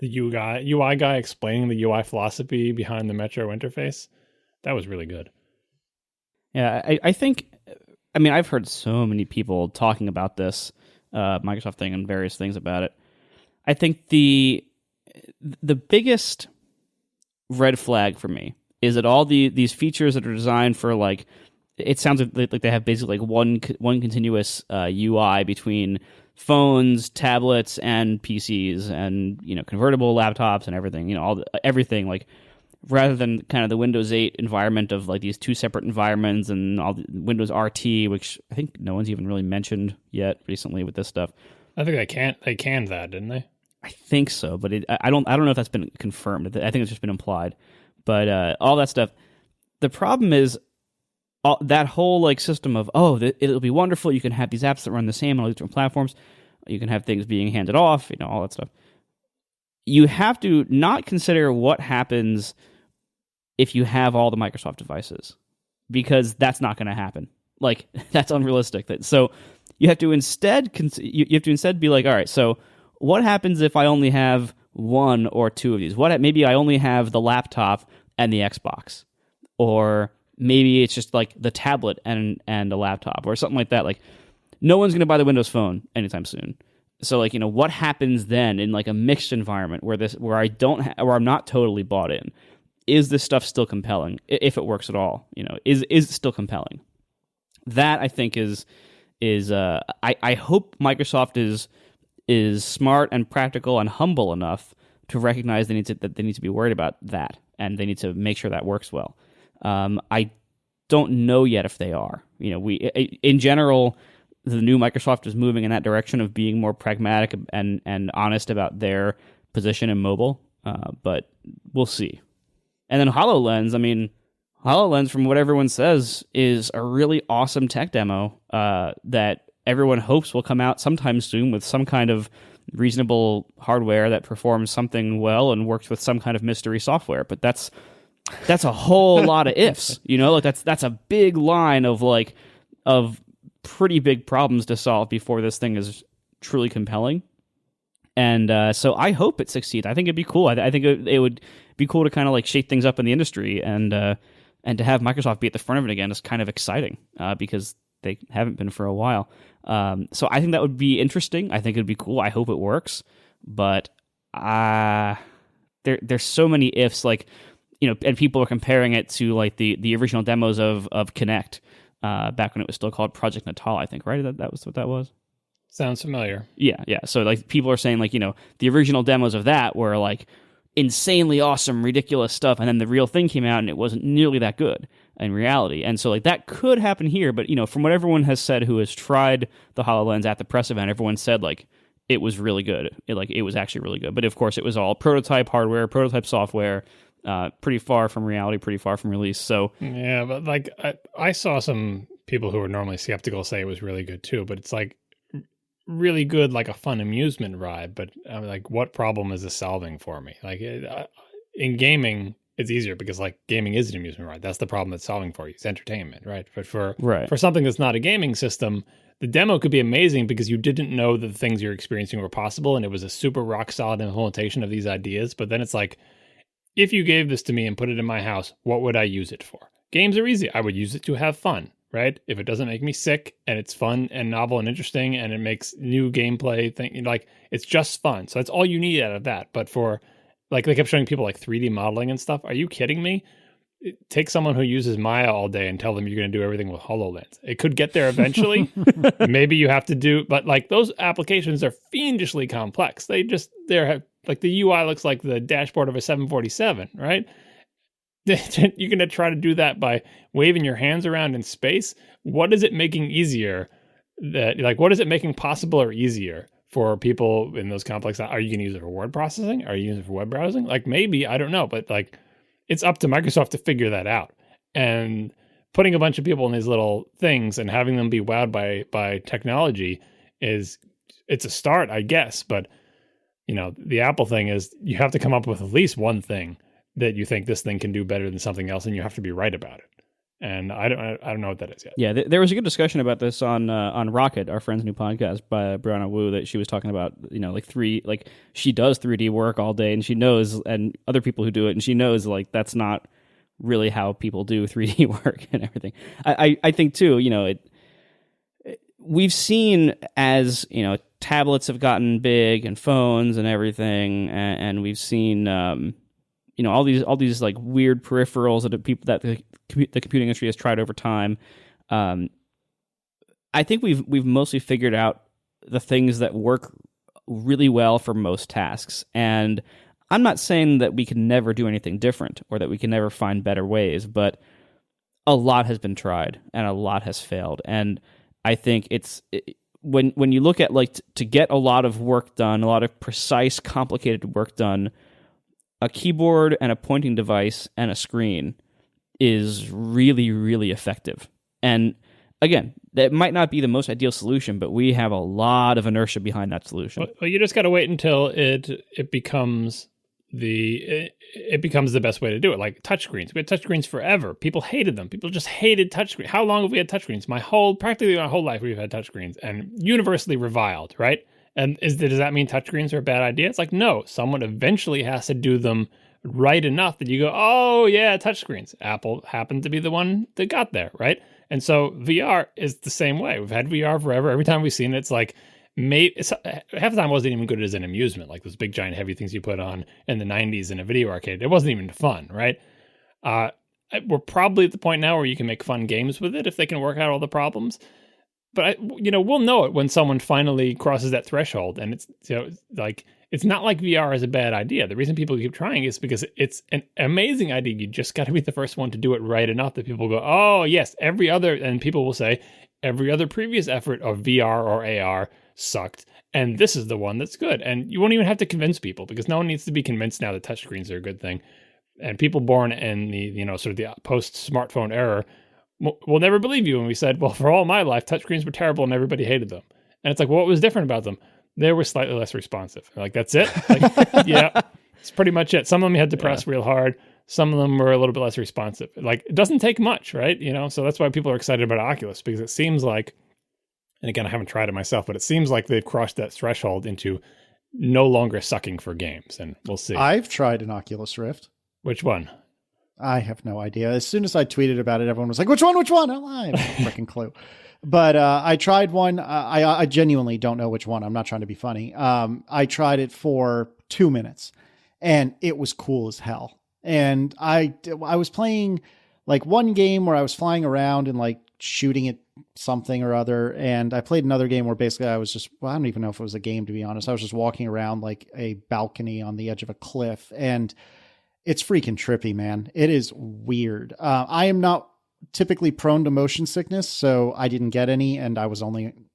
UI guy explaining the UI philosophy behind the Metro interface. That was really good. Yeah, I think, I mean, I've heard so many people talking about this Microsoft thing and various things about it. I think the biggest red flag for me is that all these features that are designed for, like, it sounds like they have basically like one continuous UI between phones, tablets, and PCs, and convertible laptops and everything. Everything, like, rather than kind of the Windows 8 environment of like these two separate environments and all the Windows RT, which I think no one's even really mentioned yet recently with this stuff. I think they canned that, didn't they? I think so, but I don't know if that's been confirmed. I think it's just been implied. But all that stuff. The problem is that whole like system of it'll be wonderful. You can have these apps that run the same on all these different platforms. You can have things being handed off. All that stuff. You have to not consider what happens if you have all the Microsoft devices, because that's not going to happen. Like, that's unrealistic. So you have to instead be like, all right, so what happens if I only have one or two of these? Maybe I only have the laptop and the Xbox, or maybe it's just like the tablet and a laptop, or something like that. Like, no one's going to buy the Windows Phone anytime soon. So, like, what happens then in like a mixed environment where I'm not totally bought in? Is this stuff still compelling? If it works at all, is it still compelling? That, I think, is I hope Microsoft is smart and practical and humble enough to recognize that they need to be worried about that, and they need to make sure that works well. I don't know yet if they are. In general, the new Microsoft is moving in that direction of being more pragmatic and honest about their position in mobile. But we'll see. And then HoloLens, I mean, HoloLens, from what everyone says, is a really awesome tech demo that everyone hopes will come out sometime soon with some kind of reasonable hardware that performs something well and works with some kind of mystery software. But that's a whole lot of ifs, you know. Like that's a big line of pretty big problems to solve before this thing is truly compelling. And so I hope it succeeds. I think it'd be cool. I think it would be cool to kind of like shake things up in the industry, and to have Microsoft be at the front of it again is kind of exciting because they haven't been for a while. So I think that would be interesting. I think it'd be cool. I hope it works. But there's so many ifs, like, you know, and people are comparing it to like the original demos of Kinect back when it was still called Project Natal, I think, right? That was what that was. Sounds familiar. Yeah. So like people are saying like, you know, the original demos of that were like insanely awesome, ridiculous stuff, and then the real thing came out and it wasn't nearly that good in reality. And so like that could happen here, but you know, from what everyone has said who has tried the HoloLens at the press event, everyone said like it was really good. It was actually really good. But of course it was all prototype hardware, prototype software, pretty far from reality, pretty far from release. So yeah, but like I saw some people who are normally skeptical say it was really good too, but it's like really good, like a fun amusement ride. But I'm like, what problem is this solving for me? Like in gaming, it's easier because like gaming is an amusement ride. That's the problem it's solving for you. It's entertainment, right? But for something that's not a gaming system, the demo could be amazing because you didn't know that the things you're experiencing were possible, and it was a super rock solid implementation of these ideas. But then it's like, if you gave this to me and put it in my house, what would I use it for? Games are easy. I would use it to have fun, right? If it doesn't make me sick and it's fun and novel and interesting and it makes new gameplay thing, like it's just fun. So that's all you need out of that. But for like, they kept showing people like 3D modeling and stuff. Are you kidding me? Take someone who uses Maya all day and tell them you're going to do everything with HoloLens. It could get there eventually. Maybe you have to do, but like those applications are fiendishly complex. They're like the UI looks like the dashboard of a 747, right? You're going to try to do that by waving your hands around in space. What is it making easier? What is it making possible or easier for people in those complex? Are you going to use it for word processing? Are you using it for web browsing? Like maybe, I don't know, but like it's up to Microsoft to figure that out. And putting a bunch of people in these little things and having them be wowed by technology it's a start, I guess. But you know, the Apple thing is you have to come up with at least one thing that you think this thing can do better than something else, and you have to be right about it. And I don't know what that is yet. Yeah, there was a good discussion about this on Rocket, our friend's new podcast by Brianna Wu, that she was talking about, you know, like she does 3D work all day, and she knows, and other people who do it, and she knows like that's not really how people do 3D work and everything. I think too, you know, we've seen as, you know, tablets have gotten big and phones and everything, and we've seen you know, all these like weird peripherals that the computing industry has tried over time. I think we've mostly figured out the things that work really well for most tasks. And I'm not saying that we can never do anything different or that we can never find better ways, but a lot has been tried and a lot has failed. And I think when you look at like to get a lot of work done, a lot of precise, complicated work done, a keyboard and a pointing device and a screen is really, really effective. And again, that might not be the most ideal solution, but we have a lot of inertia behind that solution. Well, you just got to wait until it becomes the best way to do it. Like touchscreens, we had touchscreens forever. People hated them. People just hated touchscreens. How long have we had touchscreens? Practically my whole life we've had touchscreens, and universally reviled, right? And does that mean touchscreens are a bad idea? It's like, no, someone eventually has to do them right enough that you go, oh yeah, touchscreens. Apple happened to be the one that got there, right? And so VR is the same way. We've had VR forever. Every time we've seen it, it's like, half the time it wasn't even good as an amusement, like those big giant heavy things you put on in the 90s in a video arcade. It wasn't even fun, right? We're probably at the point now where you can make fun games with it if they can work out all the problems. But we'll know it when someone finally crosses that threshold, and it's, you know, like, it's not like VR is a bad idea. The reason people keep trying is because it's an amazing idea. You just got to be the first one to do it right enough that people go, oh yes, every other, and people will say, every other previous effort of VR or AR sucked, and this is the one that's good. And you won't even have to convince people, because no one needs to be convinced now that touchscreens are a good thing. And people born in the, sort of the post-smartphone era will never believe you when we said, well, for all my life, touchscreens were terrible and everybody hated them. And it's like, well, what was different about them? They were slightly less responsive. Like, that's it? Like, yeah, it's pretty much it. Some of them you had to press real hard. Some of them were a little bit less responsive. Like, it doesn't take much, right? So that's why people are excited about Oculus, because it seems like, and again, I haven't tried it myself, but it seems like they've crossed that threshold into no longer sucking for games, and we'll see. I've tried an Oculus Rift. Which one? I have no idea. As soon as I tweeted about it, everyone was like, which one? I have no freaking clue. But I tried one. I genuinely don't know which one. I'm not trying to be funny. I tried it for 2 minutes, and it was cool as hell. And I was playing like one game where I was flying around and like shooting at something or other. And I played another game where basically I was just, I don't even know if it was a game, to be honest. I was just walking around like a balcony on the edge of a cliff, and it's freaking trippy, man. It is weird. I am not typically prone to motion sickness, so I didn't get any, and I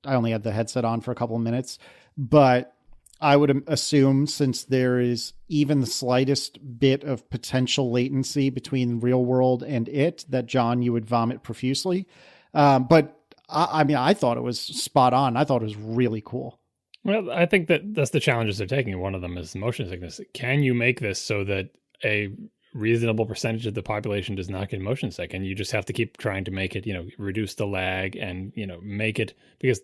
only had the headset on for a couple of minutes. But I would assume, since there is even the slightest bit of potential latency between real world and it, that John, you would vomit profusely. But I mean, I thought it was spot on. I thought it was really cool. Well, I think that's the challenges they're taking. One of them is motion sickness. Can you make this so that a reasonable percentage of the population does not get motion sick? And you just have to keep trying to make it, reduce the lag and, make it, because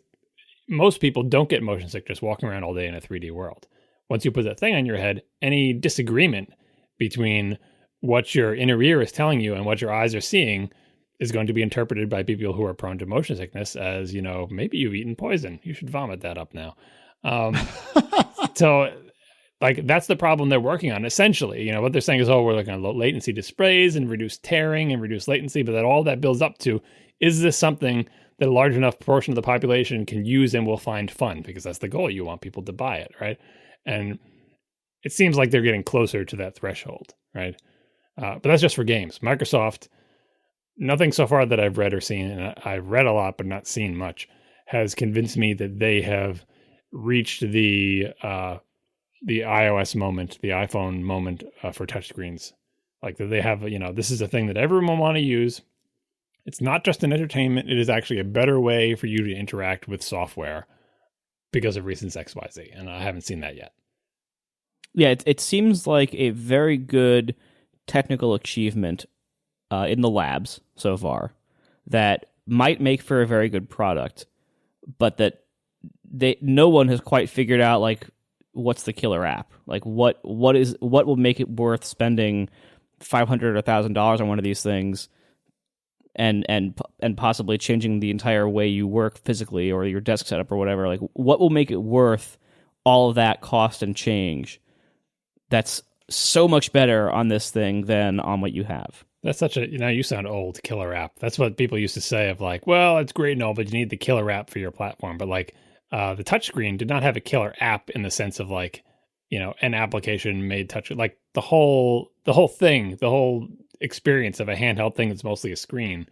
most people don't get motion sick just walking around all day in a 3D world. Once you put that thing on your head, any disagreement between what your inner ear is telling you and what your eyes are seeing is going to be interpreted by people who are prone to motion sickness as, maybe you've eaten poison. You should vomit that up now. So like, that's the problem they're working on. Essentially, what they're saying is, we're looking at low latency displays and reduce tearing and reduce latency, but that all that builds up to, is this something that a large enough portion of the population can use and will find fun? Because that's the goal. You want people to buy it, right? And it seems like they're getting closer to that threshold, right? But that's just for games. Microsoft, nothing so far that I've read or seen, and I've read a lot but not seen much, has convinced me that they have reached the iOS moment, the iPhone moment for touchscreens. Like, that they have, this is a thing that everyone will want to use. It's not just an entertainment. It is actually a better way for you to interact with software because of reasons XYZ. And I haven't seen that yet. Yeah, it seems like a very good technical achievement in the labs so far that might make for a very good product, but that no one has quite figured out, like, what's the killer app? Like, what will make it worth spending $500 or $1,000 on one of these things, and possibly changing the entire way you work physically or your desk setup or whatever? Like, what will make it worth all of that cost and change? That's so much better on this thing than on what you have. That's such a, you sound old, killer app. That's what people used to say of like, well, it's great and all, but you need the killer app for your platform. But like, the touchscreen did not have a killer app in the sense of like, an application made touch, like the whole thing, the whole experience of a handheld thing that's mostly a screen.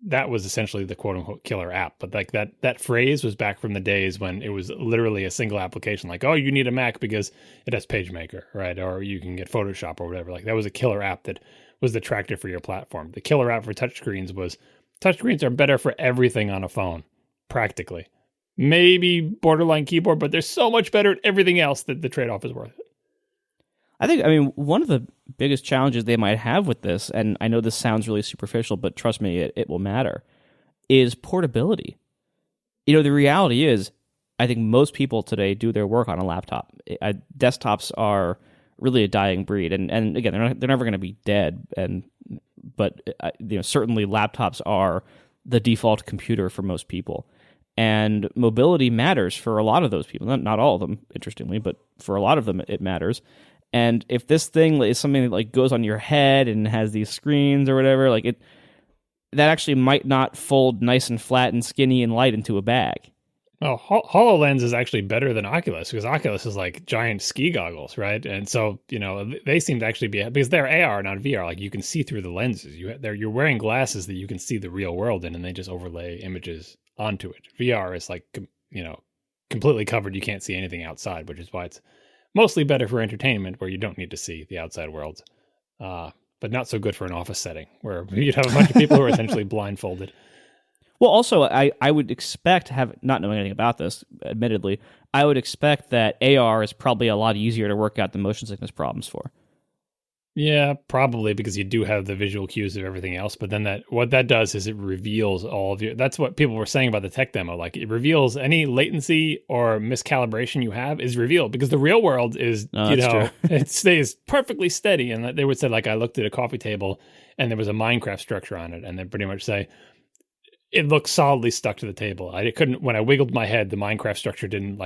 That was essentially the quote unquote killer app. But like that phrase was back from the days when it was literally a single application. Like, oh, you need a Mac because it has PageMaker, right? Or you can get Photoshop or whatever. Like, that was a killer app that was the tractor for your platform. The killer app for touchscreens was touchscreens are better for everything on a phone, practically. Maybe borderline keyboard, but they're so much better at everything else that the trade-off is worth it. I mean, one of the biggest challenges they might have with this, and I know this sounds really superficial, but trust me, it will matter, is portability. The reality is, I think most people today do their work on a laptop. Desktops are really a dying breed, and again, they're never going to be dead, but certainly laptops are the default computer for most people. And mobility matters for a lot of those people. Not all of them, interestingly, but for a lot of them, it matters. And if this thing is something that like goes on your head and has these screens or whatever, like that actually might not fold nice and flat and skinny and light into a bag. Well, HoloLens is actually better than Oculus because Oculus is like giant ski goggles, right? And so, they seem to actually be, because they're AR, not VR. Like you can see through the lenses. You're wearing glasses that you can see the real world in, and they just overlay images onto it. VR is like, completely covered. You can't see anything outside, which is why it's mostly better for entertainment where you don't need to see the outside world. But not so good for an office setting where you'd have a bunch of people who are essentially blindfolded. Well, also, I would expect, not knowing anything about this, admittedly, I would expect that AR is probably a lot easier to work out the motion sickness problems for. Yeah, probably, because you do have the visual cues of everything else. But then what that does is it reveals all of your... That's what people were saying about the tech demo. Like, it reveals any latency or miscalibration you have is revealed, because the real world is, it stays perfectly steady. And they would say, like, I looked at a coffee table and there was a Minecraft structure on it. And they pretty much say, it looks solidly stuck to the table. When I wiggled my head, the Minecraft structure didn't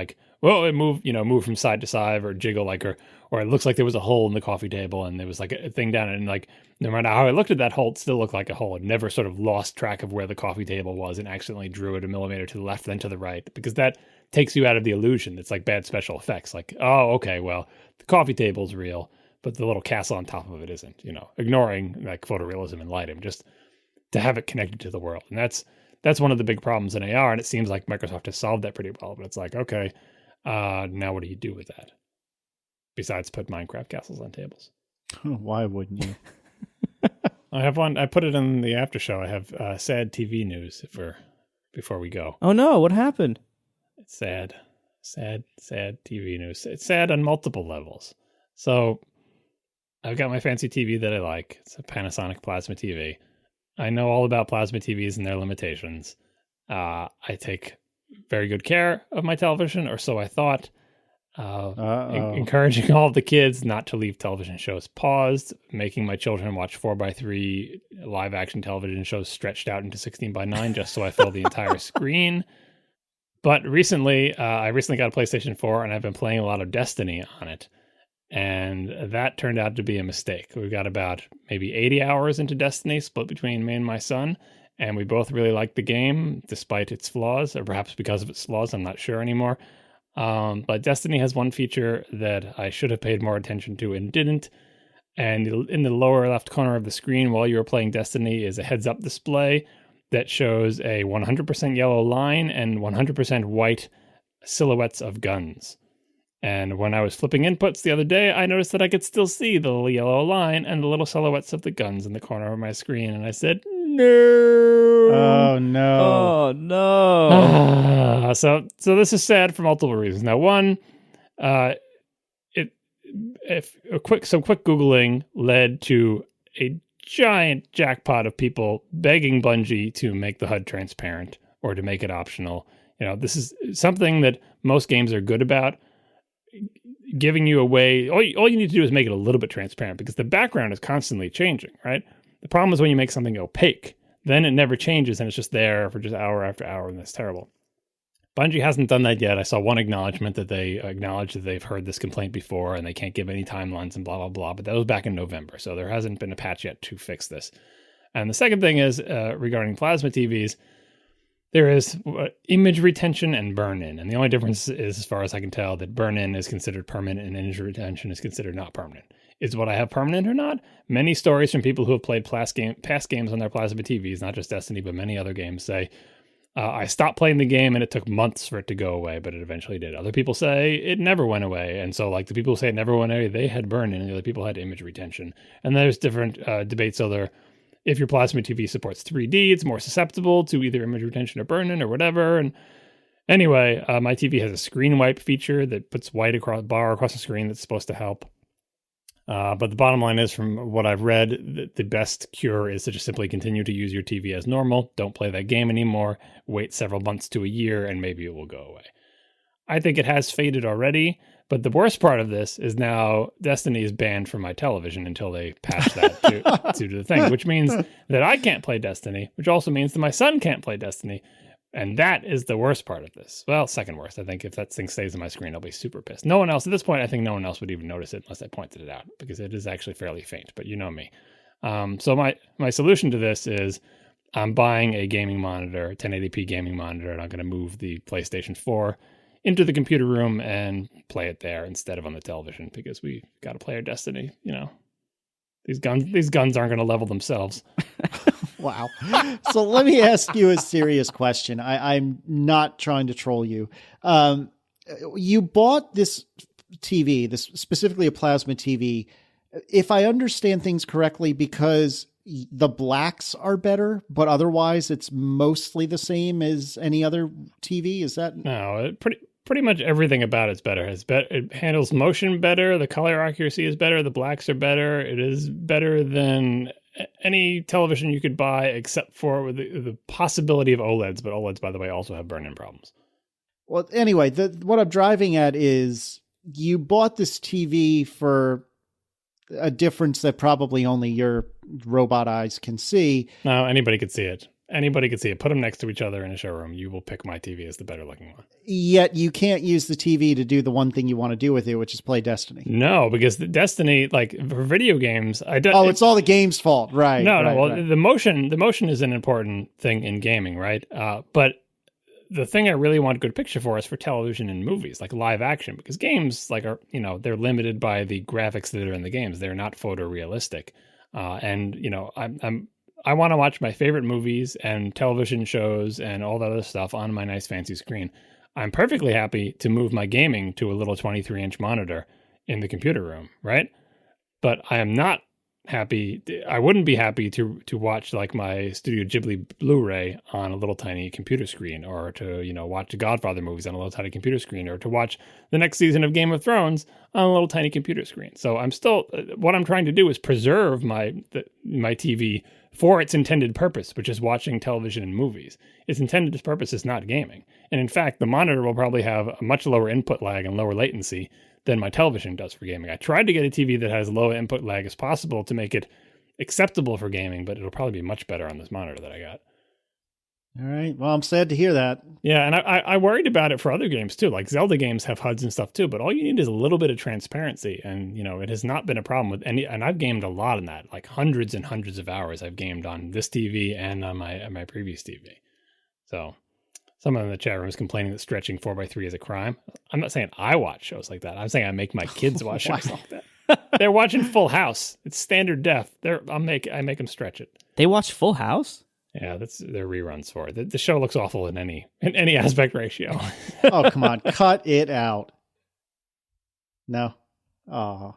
it moved from side to side or jiggle or it looks like there was a hole in the coffee table and there was like a thing down it. And like, no matter how I looked at that hole, it still looked like a hole. It never sort of lost track of where the coffee table was and accidentally drew it a millimeter to the left, then to the right, because that takes you out of the illusion. It's like bad special effects. Like, oh, okay, well, the coffee table's real, but the little castle on top of it isn't, ignoring like photorealism and lighting, just to have it connected to the world. And that's one of the big problems in AR, and it seems like Microsoft has solved that pretty well. But it's like, okay, now what do you do with that? Besides put Minecraft castles on tables. Why wouldn't you? I have one. I put it in the after show. I have sad TV news before we go. Oh no, what happened? It's sad TV news. It's sad on multiple levels. So I've got my fancy TV that I like. It's a Panasonic plasma TV. I know all about plasma TVs and their limitations. I take very good care of my television, or so I thought. Encouraging all of the kids not to leave television shows paused, making my children watch 4:3 live action television shows stretched out into 16:9 just so I fill the entire screen. But I recently got a PlayStation 4 and I've been playing a lot of Destiny on it. And that turned out to be a mistake. We got about maybe 80 hours into Destiny, split between me and my son. And we both really liked the game, despite its flaws, or perhaps because of its flaws. I'm not sure anymore. But Destiny has one feature that I should have paid more attention to and didn't. And in the lower left corner of the screen while you were playing Destiny is a heads-up display that shows a 100% yellow line and 100% white silhouettes of guns. And when I was flipping inputs the other day, I noticed that I could still see the little yellow line and the little silhouettes of the guns in the corner of my screen. And I said, no. Oh, no. Oh, no. So this is sad for multiple reasons. Now, one, some quick Googling led to a giant jackpot of people begging Bungie to make the HUD transparent or to make it optional. This is something that most games are good about. Giving you a way, all you need to do is make it a little bit transparent, because the background is constantly changing, right? The problem is when you make something opaque, then it never changes and it's just there for just hour after hour, and that's terrible. Bungie hasn't done that yet. I saw one acknowledgement that they acknowledged that they've heard this complaint before and they can't give any timelines and blah, blah, blah, but that was back in November, so there hasn't been a patch yet to fix this. And the second thing is, regarding plasma TVs, there is image retention and burn-in. And the only difference is, as far as I can tell, that burn-in is considered permanent and image retention is considered not permanent. Is what I have permanent or not? Many stories from people who have played past games on their plasma TVs, not just Destiny, but many other games, say, I stopped playing the game and it took months for it to go away, but it eventually did. Other people say it never went away. And so like the people who say it never went away, they had burn-in, and the other people had image retention. And there's different debates. So if your plasma TV supports 3D, it's more susceptible to either image retention or burn-in or whatever. And anyway, my TV has a screen wipe feature that puts white bar across the screen that's supposed to help. But the bottom line is, from what I've read, the best cure is to just simply continue to use your TV as normal. Don't play that game anymore. Wait several months to a year, and maybe it will go away. I think it has faded already. But the worst part of this is now Destiny is banned from my television until they patch that to the thing, which means that I can't play Destiny, which also means that my son can't play Destiny. And that is the worst part of this. Well, second worst. I think if that thing stays on my screen, I'll be super pissed. No one else, at this point, I think no one else would even notice it unless I pointed it out, because it is actually fairly faint, but you know me. So my solution to this is I'm buying a gaming monitor, 1080p gaming monitor, and I'm going to move the PlayStation 4 into the computer room and play it there instead of on the television, because we got to play our Destiny. You know, these guns aren't going to level themselves. Wow. So let me ask you a serious question. I'm not trying to troll you. You bought this TV, this specifically a plasma TV, if I understand things correctly, because the blacks are better, but otherwise it's mostly the same as any other TV. Is that? No, pretty much everything about it's better. It handles motion better. The color accuracy is better. The blacks are better. It is better than any television you could buy, except for the possibility of OLEDs. But OLEDs, by the way, also have burn-in problems. Well, anyway, what I'm driving at is you bought this TV for a difference that probably only your robot eyes can see. No, anybody could see it. Anybody could see it. Put them next to each other in a showroom. You will pick my TV as the better looking one. Yet you can't use the TV to do the one thing you want to do with it, which is play Destiny. No, because the Destiny, like for video games, it's all the game's fault, right? No, right, well, right. the motion is an important thing in gaming, right? But the thing I really want a good picture for is for television and movies, like live action, because games they're limited by the graphics that are in the games. They're not photorealistic, and I want to watch my favorite movies and television shows and all that other stuff on my nice fancy screen. I'm perfectly happy to move my gaming to a little 23-inch monitor in the computer room, right? But I am not happy. I wouldn't be happy to watch like my Studio Ghibli Blu-ray on a little tiny computer screen, or to watch the Godfather movies on a little tiny computer screen, or to watch the next season of Game of Thrones on a little tiny computer screen. So I'm still what I'm trying to do is preserve my TV for its intended purpose, which is watching television and movies. Its intended purpose is not gaming. And in fact, the monitor will probably have a much lower input lag and lower latency than my television does for gaming. I tried to get a TV that has low input lag as possible to make it acceptable for gaming, but it'll probably be much better on this monitor that I got. All right. Well, I'm sad to hear that. Yeah, and I worried about it for other games too. Like Zelda games have HUDs and stuff too, but all you need is a little bit of transparency, and it has not been a problem with any. And I've gamed a lot on that, like hundreds and hundreds of hours I've gamed on this TV and on my previous TV. So someone in the chat room is complaining that stretching 4:3 is a crime. I'm not saying I watch shows like that. I'm saying I make my kids watch shows like that. They're watching Full House. It's standard def. I make them stretch it. They watch Full House? Yeah, that's their reruns for it. The show looks awful in any aspect ratio. Oh, come on. Cut it out. No. Oh.